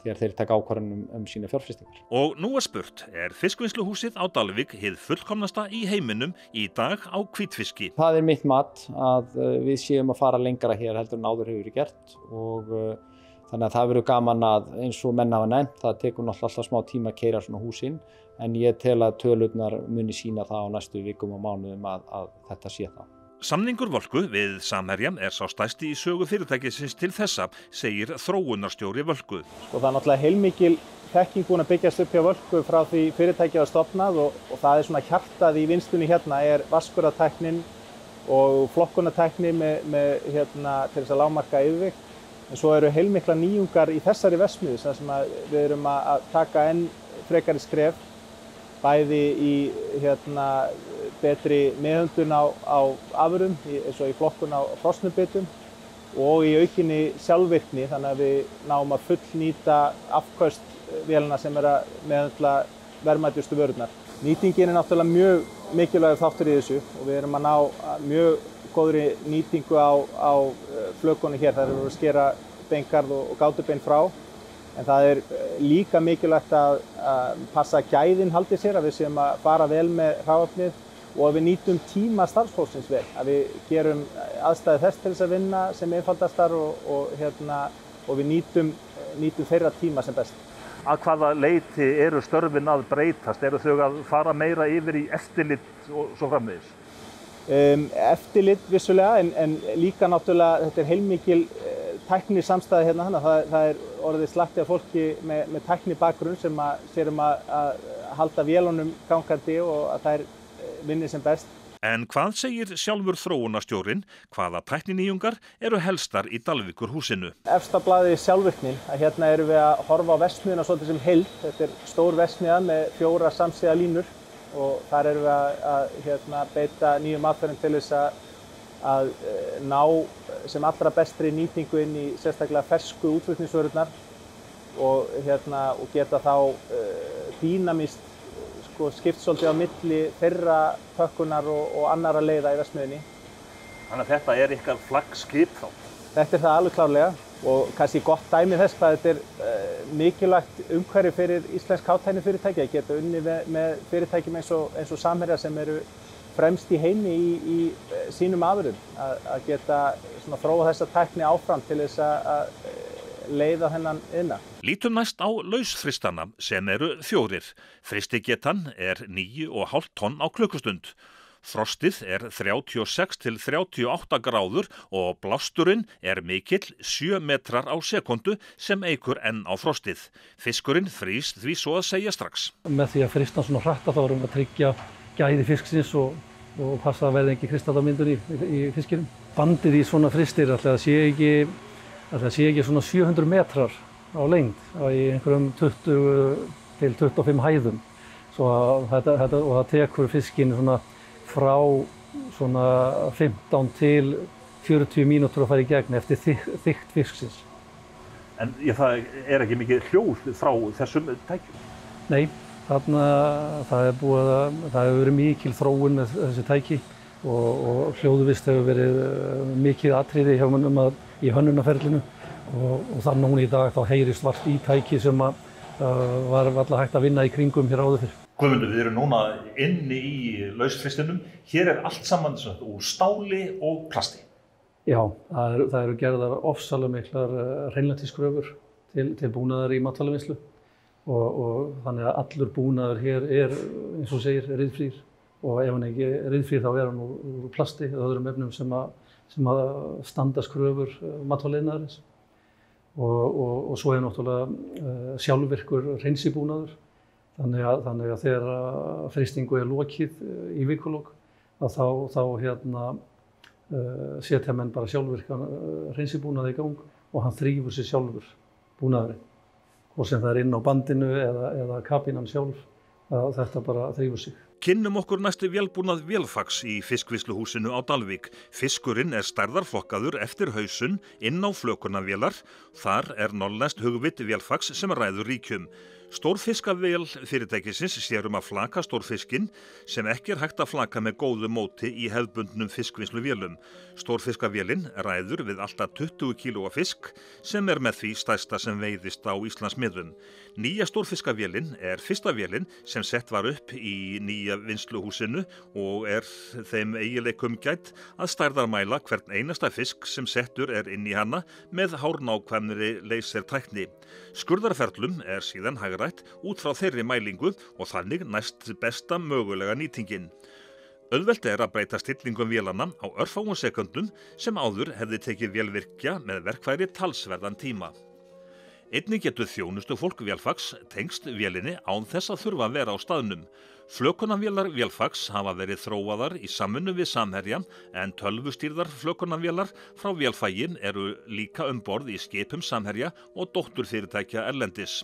[SPEAKER 11] þeir taka ákvarðanir sína fjárfestingar.
[SPEAKER 2] Og nú spurt, fiskvinnsluhúsið á Dalvík hið fullkomnasta í heiminum í dag á hvítfiski?
[SPEAKER 11] Það mitt mat að við séum að fara lengra hér heldur en áður hefur verið gert og þannig að það verður gaman að eins og menn hafa nefnt, það tekur náttúrulega alltaf smá tíma að keyra svona hús inn en ég tel að tölurnar muni sína það á næstu vikum og mánuðum að þetta sé það.
[SPEAKER 2] Samningur Völku við Samherja sá stærsti í sögu fyrirtækisins til þessa, segir þróunarstjóri Völku.
[SPEAKER 12] Það náttúrulega heilmikil þekking búin að byggjast upp hjá Völku frá því fyrirtækið var stofnað og það svona hjartað í vinnslunni hérna vatnskurðartæknin og flokkunartækni til þess að lágmarka yfirvigt. En svo eru heilmikla nýjungar í þessari verksmiðju sem við erum að taka enn frekari skref bæði í betri meðhöndlun á afurðum eins og í flokkun á frosnubitum og í aukinni sjálfvirkni þannig að við náum að fullnýta afköst vélina sem að meðhöndla verðmætustu vörurnar. Nýtingin náttúrulega mjög mikilvægur þáttur í þessu og við erum að ná mjög góðri nýtingu á flökunni hér. Það eru að skera beingarð og gátubein frá. En það líka mikilvægt að passa að gæðin haldi sér, að við séum að fara vel með hráefnið og að við nýtum tíma starfsfólksins vel. Að við gerum aðstæði þess til þess að vinna sem einfaldastar og við nýtum þeirra tíma sem best.
[SPEAKER 4] Að hvaða leyti eru störfin að breytast? Eru þau að fara meira yfir í eftirlit og svo framvegis?
[SPEAKER 12] Eftirlit vissulega en líka náttúrulega þetta heilmikil tækni samstæða hérna, þannig að það orðið slatti af fólki með tækni bakgrunn sem sér að halda vélunum gangandi og að þær vinni sem best.
[SPEAKER 2] En hvað segir sjálfur þróunarstjórinn, hvaða tækninýjungar eru helstar í Dalvíkurhúsinu?
[SPEAKER 12] Efsta blaðið sjálfvirknin, að hérna erum við að horfa á verksmiðjuna svolítið sem heild. Þetta stór verksmiðja með 4 samsíða línur og þar erum við að beita nýjum aðferðum til þess að ná sem allra bestri nýtingu inn í sérstaklega fersku útflutningsvörurnar og geta þá dýnamískt skipt svolítið á milli þeirra pökkunar og annarra leiða í verksmiðjunni.
[SPEAKER 4] Þannig að þetta ykkar flaggskip þá?
[SPEAKER 12] Þetta það alveg klárlega og kannski gott dæmi þess hvað þetta mikilvægt umhverfi fyrir íslensk hátæknifyrirtæki að geta unnið með fyrirtækjum eins og Samherja sem eru fremst í heimi í sínum afurðum. Að geta þróa þessa tækni áfram til þess að leiða þennan iðnað.
[SPEAKER 2] Lítum næst á lausfristana sem eru 4. Fristigetan 9,5 tonn á klukkustund. Frostið 36 til 38 gráður og blásturinn mikill 7 metrar á sekundu sem eykur enn á frostið. Fiskurinn frýs því svo að segja strax.
[SPEAKER 9] Með því að frista svona hratt þá erum við að tryggja gæði fisksins og passa að verði ekki kristallamyndun í fiskinum. Bandið í svona fristir það sé ekki svona 700 metrar á lengd í einhverjum 20 til 25 hæðum. Og það tekur fiskinn svona frá svona 15 til 40 mínútur að fara í gegn eftir þykkt fisksins.
[SPEAKER 4] En það ekki mikið hljóð frá þessum tækjum?
[SPEAKER 9] Nei, það hefur verið mikil þróun með þessi tæki og hljóðvist hefur verið mikið atriði hjá mönnum í hönnunarferlinu og þannig núna í dag þá heyrist vart í tæki sem var varla hægt að vinna í kringum hér áður fyrr.
[SPEAKER 4] Guðmundur, við erum núna inni í lausfristinum. Hér allt saman úr stáli og plasti.
[SPEAKER 9] Já, það eru gerðar ofsalega miklar hreinlætiskröfur til búnaðar í matvælavinnslu og þannig að allur búnaður hér eins og segir ryðfrýr og ef hann ekki ryðfrýr þá hann úr plasti eða öðrum efnum sem að standast kröfur matvælaiðnaðarins og svo náttúrulega sjálfvirkur hreinsibúnaður. Þannig að þegar frystingu lokið í vikulok þá setja menn bara sjálfvirkan hreinsibúnað í gang og hann þrífur sig sjálfur búnaðurinn. Og sem það inn á bandinu eða kabínan sjálf, þetta bara þrífur sig.
[SPEAKER 2] Kynnum okkur næstu vélbúnað vélfags í fiskvinnsluhúsinu á Dalvík. Fiskurinn stærðarflokkaður eftir hausun inn á flökunarvélar. Þar norrlenskt hugvit vélfags sem ræður ríkjum. Stórfiskavél fyrirtækisins sér að flaka stórfiskinn sem ekki hægt að flaka með góðu móti í hefðbundnum fiskvinnsluvélum. Stórfiskavélin ræður við alltaf 20 kílóa fisk sem með því stærsta sem veiðist á Íslandsmiðum. Nýja stórfiskavélin fyrsta vélin sem sett var upp í nýja vinnsluhúsinu og þeim eiginleikum gætt að stærðarmæla hvern einasta fisk sem settur inn í hana með hárnákvæmri lasertækni. Skurðarferlum síðan hagrætt út frá þeirri mælingu og þannig næst besta mögulega nýtingin. Auðvelt að breyta stillingum vélanna á örfáum sekundum sem áður hefði tekið vélvirkja með verkfæri talsverðan tíma. Einnig getur þjónustu fólk vélfags tengst vélinni án þess að þurfa að vera á staðnum. Flökunarvélar vélfags hafa verið þróaðar í samvinnu við Samherja en tölvustýrðar flökunarvélar frá vélfagi eru líka borð í skipum Samherja og dótturfyrirtækja erlendis.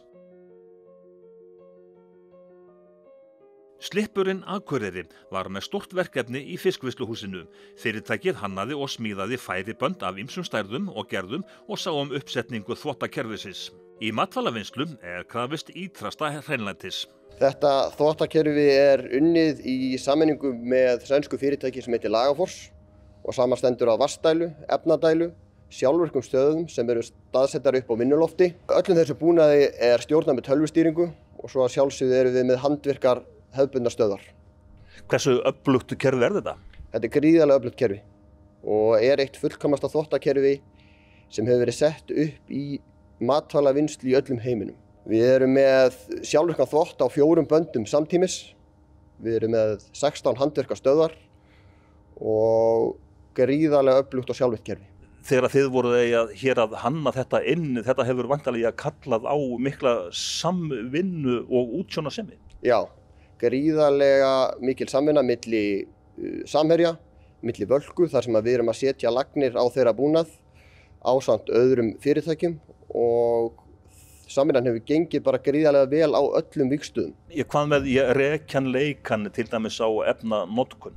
[SPEAKER 2] Slippurinn Akureyri var með stórt verkefni í fiskvinnsluhúsinu. Fyrirtækið hannaði og smíðaði færibönd af ýmsum stærðum og gerðum og sá uppsetningu þvottakerfisins. Í matvælavinnslu krafist ýtrasta hreinlætis.
[SPEAKER 13] Þetta þvottakerfi unnið í sameiningu með sænsku fyrirtæki sem heitir Lagafors og samanstendur af vatnsdælu, efnadælu, sjálfvirkum stöðum sem eru staðsettar upp á vinnulofti. Öllum þessu búnaði stjórnað með tölvustýringu og svo að sjálfsögðu erum við með handvirkar hefðbundnar stöðvar.
[SPEAKER 4] Hversu öflugt kerfi þetta?
[SPEAKER 13] Þetta gríðarlega öflugt kerfi og eitt fullkomnasta þvottakerfi sem hefur verið sett upp í matvælavinnslu í öllum heiminum. Við erum með sjálfvirkan þvott á 4 böndum samtímis. Við erum með 16 handvirkar stöðvar og gríðarlega öflugt og sjálfvirkt kerfi.
[SPEAKER 4] Þegar þið voruð hér að hanna þetta inn, þetta hefur væntanlega kallað á mikla samvinnu og útsjónarsemi.
[SPEAKER 13] Já, gríðarlega mikil samvinna milli Samherja, milli Völku, þar sem við erum að setja lagnir á þeirra búnað ásamt öðrum fyrirtækjum og samvinnan hefur gengið bara gríðarlega vel á öllum vígstöðum.
[SPEAKER 4] Hvað með rekjanleikan til dæmis á efnanotkun?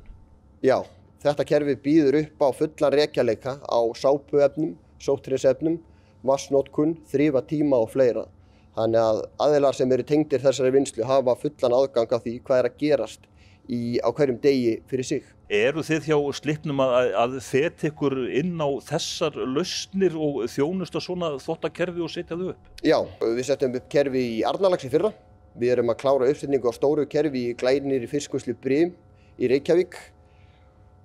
[SPEAKER 13] Já, þetta kerfi býður upp á fullan rekjanleika á sápuefnum, sótthreinsiefnum, vatnsnotkun, þrifatíma og fleira. Þannig að aðilar sem eru tengdir þessari vinnslu hafa fullan aðgang af því hvað er að gerast á hverjum degi fyrir sig.
[SPEAKER 4] Eru þið hjá Slippnum að feta ykkur inn á þessar lausnir og þjónusta svona þvottakerfi og setja þau upp?
[SPEAKER 13] Já, við setjum upp kerfi í Arnarlaxi fyrra. Við erum að klára uppsetningu á stóru kerfi í glænýrri fiskvinnslu Brim í Reykjavík.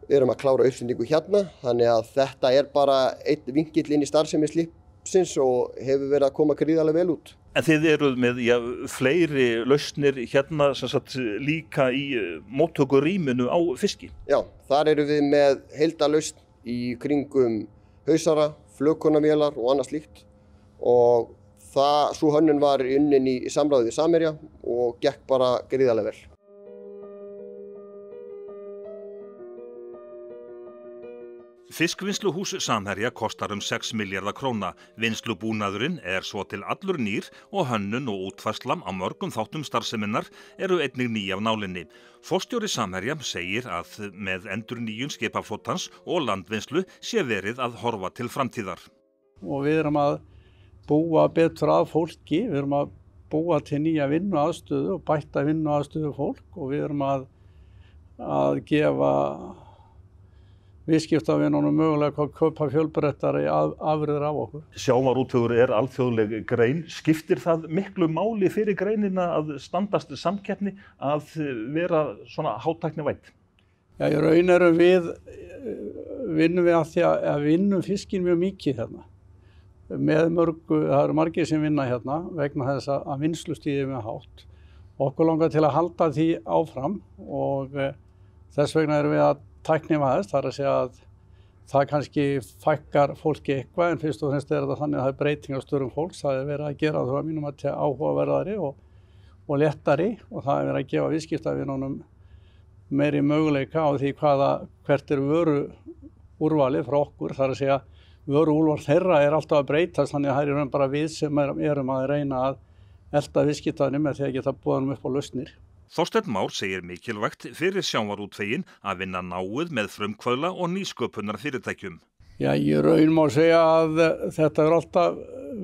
[SPEAKER 13] Við erum að klára uppsetningu hérna, þannig að þetta er bara einn vinkill inn í starfsemi Slippsins og hefur verið að koma gríðarlega vel út.
[SPEAKER 4] En þið eruð með fleiri lausnir hérna líka í móttökurýminu á fiski?
[SPEAKER 13] Já, þar erum við með heildarlausn í kringum hausara, flökunarvélar og annað slíkt og sú hönnun var unnin í samráði við Samherja og gekk bara gríðarlega vel.
[SPEAKER 2] Fiskvinnsluhús Samherja kostar 6 milljarða króna. Vinnslubúnaðurinn svo til allur nýr og hönnun og útfærsla á mörgum þáttum starfseminnar eru einnig ný af nálinni. Forstjóri Samherja segir að með endurnýjun skipaflotans og landvinnslu sé verið að horfa til framtíðar.
[SPEAKER 14] Og við erum að búa betur að fólki, við erum að búa til nýja vinnuaðstöðu og bætta vinnuaðstöðu fólk og við erum að gefa viðskiptavinunum mögulega að kaupa fjölbreyttari afurðir af okkur.
[SPEAKER 4] Sjávarútvegur alþjóðleg grein. Skiptir það miklu máli fyrir greinina að standast samkeppni að vera svona hátæknivædd?
[SPEAKER 14] Já, í raun erum vinnum við að því að vinnum fiskinn mjög mikið hérna. Það eru margir sem vinna hérna vegna þess að vinnslustigið er mjög hátt. Okkur langar til að halda því áfram og þess vegna erum við að tæknivæðast, það er að segja að það kannski fækkar fólki eitthvað en fyrst og fremst þetta þannig að það er breyting á störfum fólks, það er verið að gera það mínum að áhugaverðari og léttari og það er verið að gefa viðskiptavinunum meiri möguleika á því hvert vöru úrvalið frá okkur, það er að segja vöru úrval þeirra alltaf að breytast þannig að það er bara við sem erum að reyna að elta viðskiptavinum með því að geta boðanum upp á lausnir.
[SPEAKER 2] Þorsteinn Már segir mikilvægt fyrir sjávarútveginn að vinna náið með frumkvöðla og nýsköpunar fyrirtækjum.
[SPEAKER 14] Já, í raun má segja að þetta alltaf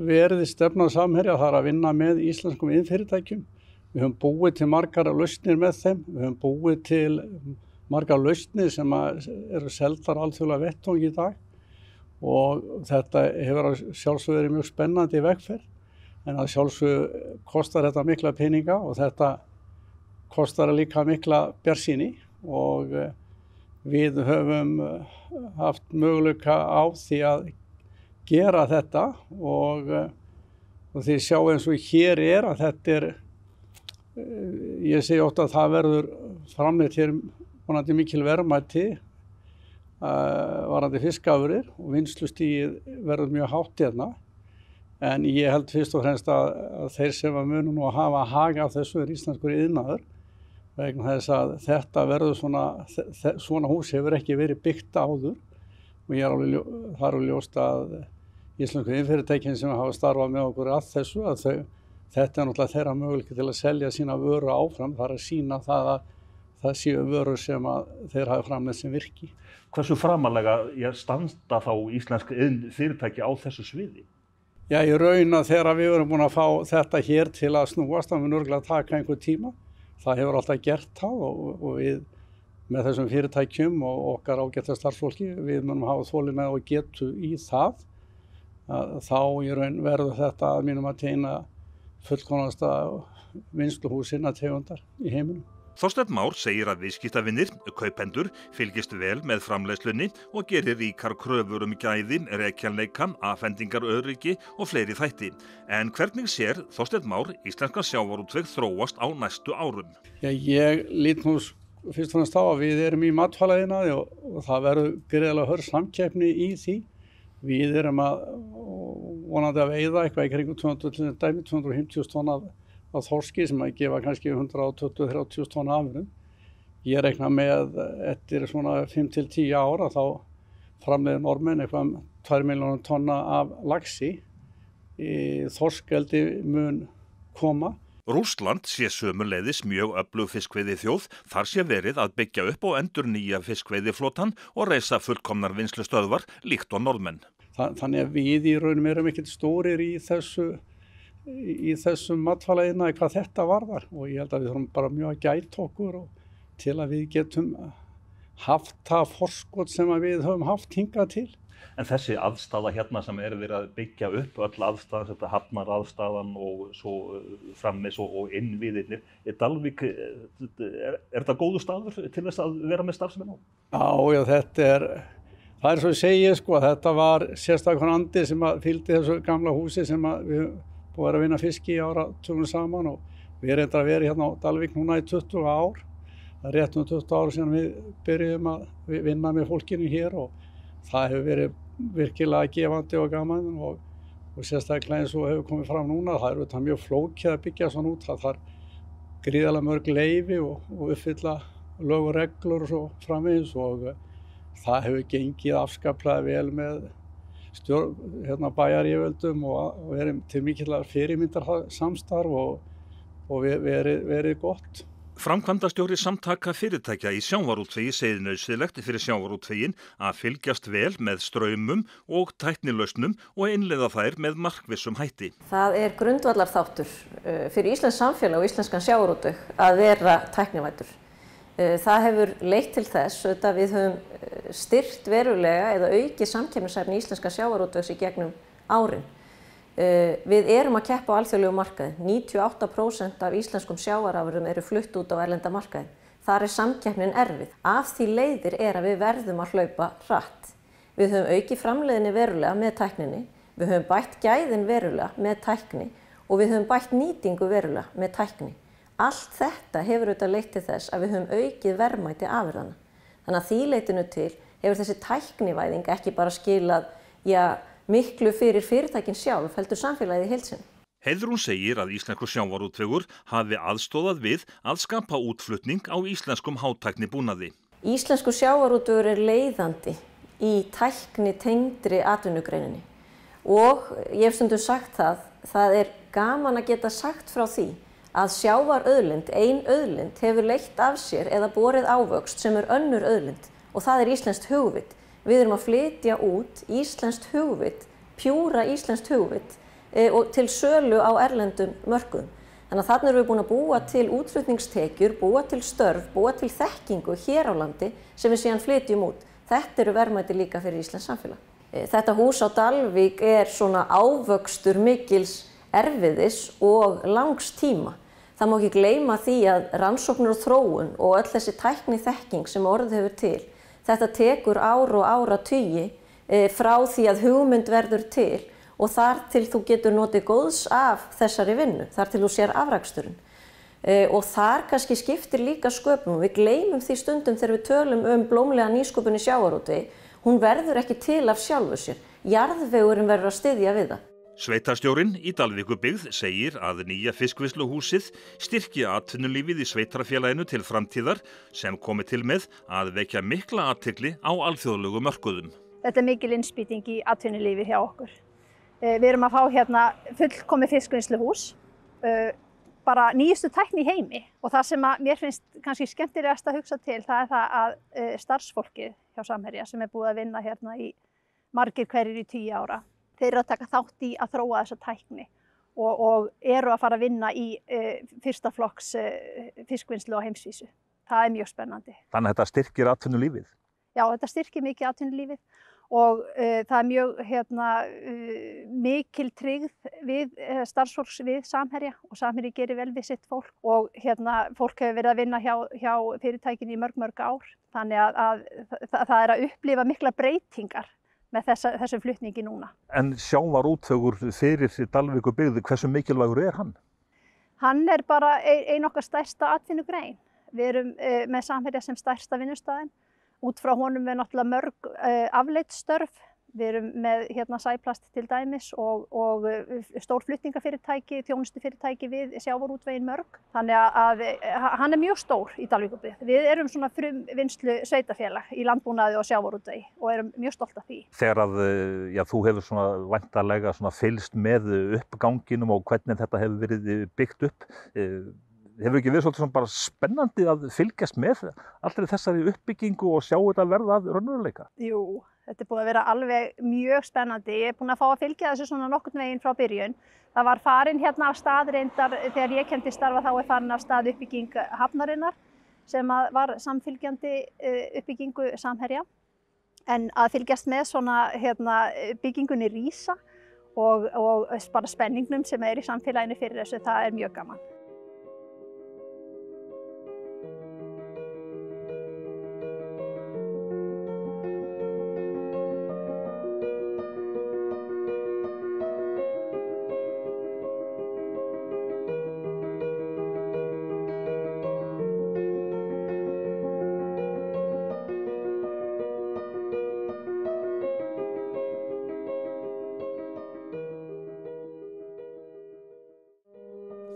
[SPEAKER 14] verið stefnan Samherja, það er að vinna með íslenskum iðnfyrirtækjum. Við höfum búið til margar lausnir með þeim, við höfum búið til margar lausnir sem eru seldar alþjóðlega vettvang í dag og þetta hefur sjálfsögðu verið mjög spennandi vegferð en að sjálfsögðu kostar þetta mikla peninga og þetta kostar líka mikla bjartsýni og við höfum haft möguleika á því að gera þetta og þið sjá eins og hér að þetta ég segi oft að það verður framleitt hér vonandi mikil verðmæti varðandi fiskafurðir og vinnslustigið verður mjög hátt hérna en ég held fyrst og fremst að þeir sem munu nú að hafa hag af þessu íslenskur iðnaður vegna þess að þetta verður svona hús hefur ekki verið byggt áður og það er ljóst að íslensku iðnfyrirtækin sem hafa starfað með okkur að þessu að þetta náttúrulega þeirra möguleiki til að selja sína vöru áfram, það að sýna það að það séu vörur sem að þeir hafa framleitt sem virki.
[SPEAKER 4] Hversu framarlega standa þá íslensk iðnfyrirtæki á þessu sviði?
[SPEAKER 14] Já, í raun að þegar við erum búin að fá þetta hér til að snúast, það mun örugglega taka einhver tíma. Það hefur alltaf gert það og við með þessum fyrirtækjum og okkar ágæta starfsfólki, við munum hafa þolinmæði og getu í það. Þá í raun verður þetta að mínum að teina fullkomnasta vinnsluhús innan tegundar í heiminum.
[SPEAKER 2] Þorsteinn Már segir að viðskiptavinir, kaupendur, fylgist vel með framleiðslunni og gerir ríkar kröfur gæði, rekjanleika, afhendingaröryggi og fleiri þætti. En hvernig sér Þorsteinn Már íslenskan sjávarútveg þróast á næstu árum?
[SPEAKER 14] Já, ég lít nú fyrst og fremst á að við erum í matvælaðinaði og það verður gríðarlega hörð samkeppni í því. Við erum að vonandi að veiða eitthvað í kringum 250 tonn af þorski sem að gefa kannski 120-130 tonn afurðum. Ég reikna með eftir svona 5-10 ára þá framleiða Norðmenn eitthvað 2 milljónir tonna af laxi. Þorskeldi mun koma.
[SPEAKER 2] Rússland sé sömuleiðis mjög öflug fiskveiðiþjóð, þar sé verið að byggja upp og endurnýja fiskveiðiflotann og reisa fullkomnar vinnslustöðvar líkt og Norðmenn.
[SPEAKER 14] Þannig að við í raunum erum ekkert stórir í þessum matvælaðinaði hvað þetta varðar og ég held að við þurfum bara mjög að gæta okkur og til að við getum haft það forskot sem að við höfum haft hingað til.
[SPEAKER 4] En þessi aðstaða hérna sem verið að byggja upp, öll aðstaðan, þetta hafnaraðstaðan og svo frammis og innviðirnir, Dalvík, er þetta góður staður til þess að vera með starfsemi nú?
[SPEAKER 14] Já, það er svo ég segi sko, að þetta var sérstakur andi sem að fylgdi þessu gamla húsi sem að við búum að vinna fiski í áratugum saman og við erum að vera hérna á Dalvík núna í 20 ár. Það er rétt 20 ár síðan við byrjuðum að vinna með fólkinu hér og það hefur verið virkilega gefandi og gaman og sérstaklega eins og hefur komið fram núna. Það er þetta mjög flókið að byggja svona út. Það þarf gríðarlega mörg leyfi og uppfylla lög og reglur og svo framvegis og það hefur gengið afskaplega vel með bæjaryfirvöldum og verið til mikillar fyrirmyndar samstarf og verið gott.
[SPEAKER 2] Framkvæmdastjóri Samtaka fyrirtækja í sjávarútvegi segir nauðsynlegt fyrir sjávarútveginn að fylgjast vel með straumum og tæknilausnum og innleiða þær með markvissum hætti.
[SPEAKER 15] Það er grundvallarþáttur fyrir íslenskt samfélag og íslenskan sjávarútveg að vera tæknivæddur. Það hefur leitt til þess að við höfum styrkt verulega eða aukið samkeppnishæfni íslenska sjávarútvegs í gegnum árin. Við erum að keppa á alþjóðlegu markaði. 98% af íslenskum sjávarafurðum eru flutt út á erlenda markaði. Þar er samkeppnin erfið. Af því leiðir að við verðum að hlaupa hratt. Við höfum aukið framleiðni verulega með tækninni, við höfum bætt gæðin verulega með tækni og við höfum bætt nýtingu verulega með tækni. Allt þetta hefur auðvitað leitt til þess að við höfum aukið verðmæti afurðanna. Þannig að því leitinu til hefur þessi tæknivæðing ekki bara skilað, miklu fyrir fyrirtækin sjálf, heldur samfélagið í heild sinni.
[SPEAKER 2] Heiðrún segir að íslenskur sjávarútvegur hafi aðstoðað við að skapa útflutning á íslenskum hátæknibúnaði.
[SPEAKER 15] Íslenskur sjávarútvegur er leiðandi í tækni tengdri atvinnugreininni og ég hef stundum sagt það er gaman að geta sagt frá því að sjávarauðlind, ein auðlind, hefur leitt af sér eða borið ávöxt sem er önnur auðlind og það er íslenskt hugvit. Við erum að flytja út íslenskt hugvit, pjúra íslenskt hugvit og til sölu á erlendum mörkuðum. Þannig að þarna erum við búin að búa til útflutningstekjur, búa til störf, búa til þekkingu hér á landi sem við síðan flytjum út. Þetta eru verðmæti líka fyrir íslenskt samfélag. Þetta hús á Dalvík er svona ávöxtur mikils erfiðis og langs tíma. Það má ekki gleyma því að rannsóknir og þróun og öll þessi tækni þekking sem orðið hefur til, þetta tekur ár og áratugi frá því að hugmynd verður til og þar til þú getur notið góðs af þessari vinnu, þar til þú sér afraksturinn. Og þar kannski skiptir líka sköpum. Við gleymum því stundum þegar við tölum blómlega nýsköpun í sjávarútvegi. Hún verður ekki til af sjálfu sér. Jarðvegurinn verður að styðja við það.
[SPEAKER 2] Sveitarstjórinn í Dalvíkurbyggð segir að nýja fiskvinnsluhúsið styrki atvinnulífið í sveitarfélaginu til framtíðar sem komi til með að vekja mikla athygli á alþjóðlegu mörkuðum.
[SPEAKER 16] Þetta er mikil innspýting í atvinnulífi hjá okkur. Við erum að fá hérna fullkomið fiskvinnsluhús, bara nýjustu tækni í heimi og það sem mér finnst kannski skemmtilegast að hugsa til það er það að starfsfólkið hjá Samherja sem er búið að vinna hérna í margir hverjir í 10 ára. Þeir eru að taka þátt í að þróa þessa tækni og eru að fara að vinna í fyrsta flokks fiskvinnslu á heimsvísu. Það er mjög spennandi.
[SPEAKER 4] Þannig að þetta styrkir atvinnulífið?
[SPEAKER 16] Já, þetta styrkir mikið atvinnulífið og það er mjög mikil tryggð við starfsfólks við Samherja og Samherji gerir vel við sitt fólk og fólk hefur verið að vinna hjá fyrirtækinu í mörg ár. Þannig að það er að upplifa mikla breytingar með þessu flutningi núna.
[SPEAKER 4] En sjávarútvegur fyrir Dalvíkurbyggð, hversu mikilvægur er hann?
[SPEAKER 16] Hann er bara ein okkar stærsta atvinnugrein. Við erum með Samherja sem stærsta vinnustaðinn. Út frá honum er náttúrulega mörg afleidd störf. Við erum með Sæplast til dæmis og stór flutningafyrirtæki, þjónustufyrirtæki við sjávarútveginn mörg. Þannig að hann er mjög stór í Dalvíkurbyggð. Við erum svona frumvinnslu sveitafélag í landbúnaði og sjávarútvegi og erum mjög stolt af því.
[SPEAKER 4] Þegar að þú hefur svona væntanlega svona fylgst með uppganginum og hvernig þetta hefur verið byggt upp, hefur ekki verið svolítið svona bara spennandi að fylgjast með allri þessari uppbyggingu og sjá þetta verða að raunveruleika?
[SPEAKER 16] Jú. Þetta er búið að vera alveg mjög spennandi. Ég er búin að fá að fylgja þessu svona nokkurn veginn frá byrjun. Það var farin af stað reyndar þegar ég kenndi starfa, þá er farin af stað uppbygging hafnarinnar sem var samfylgjandi uppbyggingu Samherja. En að fylgjast með svona byggingunni rísa og bara spenningnum sem er í samfélaginu fyrir þessu, það er mjög gaman.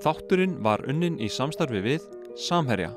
[SPEAKER 1] Þátturinn var unnin í samstarfi við Samherja.